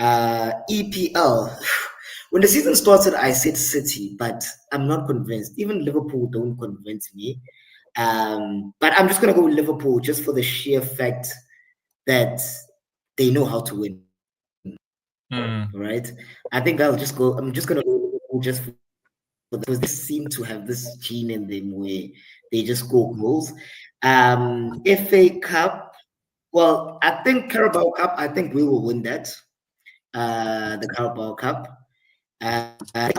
EPL. When the season started, I said City, but I'm not convinced. Even Liverpool don't convince me. But I'm just gonna go with Liverpool just for the sheer fact that they know how to win. Right? I think I'm just gonna go with Liverpool just because they seem to have this gene in them where they just score goals. FA Cup. Well, I think Carabao Cup. I think we will win that. The Carabao Cup. FA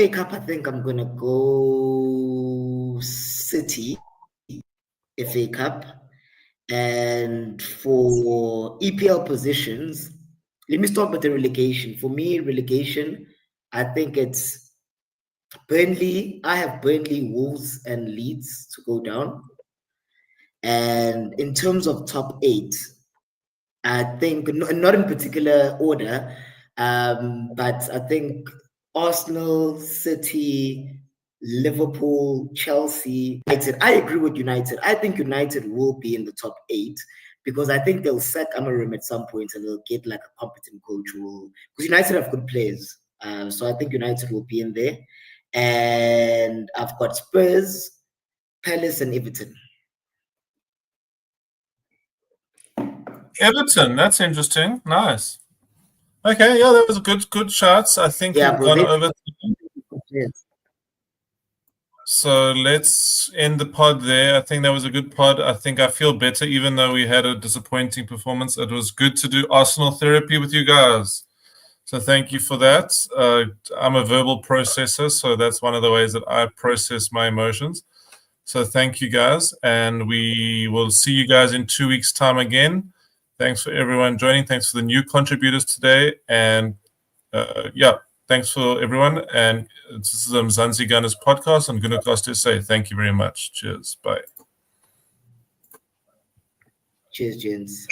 Cup, I think I'm gonna go City FA Cup. And for EPL positions, let me start with the relegation. For me, relegation, I think it's Burnley. I have Burnley, Wolves, and Leeds to go down. And in terms of top 8, I think not in particular order, but I think Arsenal, City, Liverpool, Chelsea, United. I agree with United. I think United will be in the top 8 because I think they'll sack Amarim at some point and they'll get like a competent coach because United have good players. So I think United will be in there. And I've got Spurs, Palace, and Everton. Everton, that's interesting. Nice. Okay, yeah, that was good shots. I think we've gone over. So let's end the pod there. I think that was a good pod. I feel better, even though we had a disappointing performance. It was good to do Arsenal therapy with you guys. So thank you for that. I'm a verbal processor, so that's one of the ways that I process my emotions. So thank you guys, and we will see you guys in 2 weeks' time again. Thanks for everyone joining. Thanks for the new contributors today. And thanks for everyone. And this is the Mzansi Gunner Podcast. I'm Gunner SA. Thank you very much. Cheers. Bye. Cheers, gents.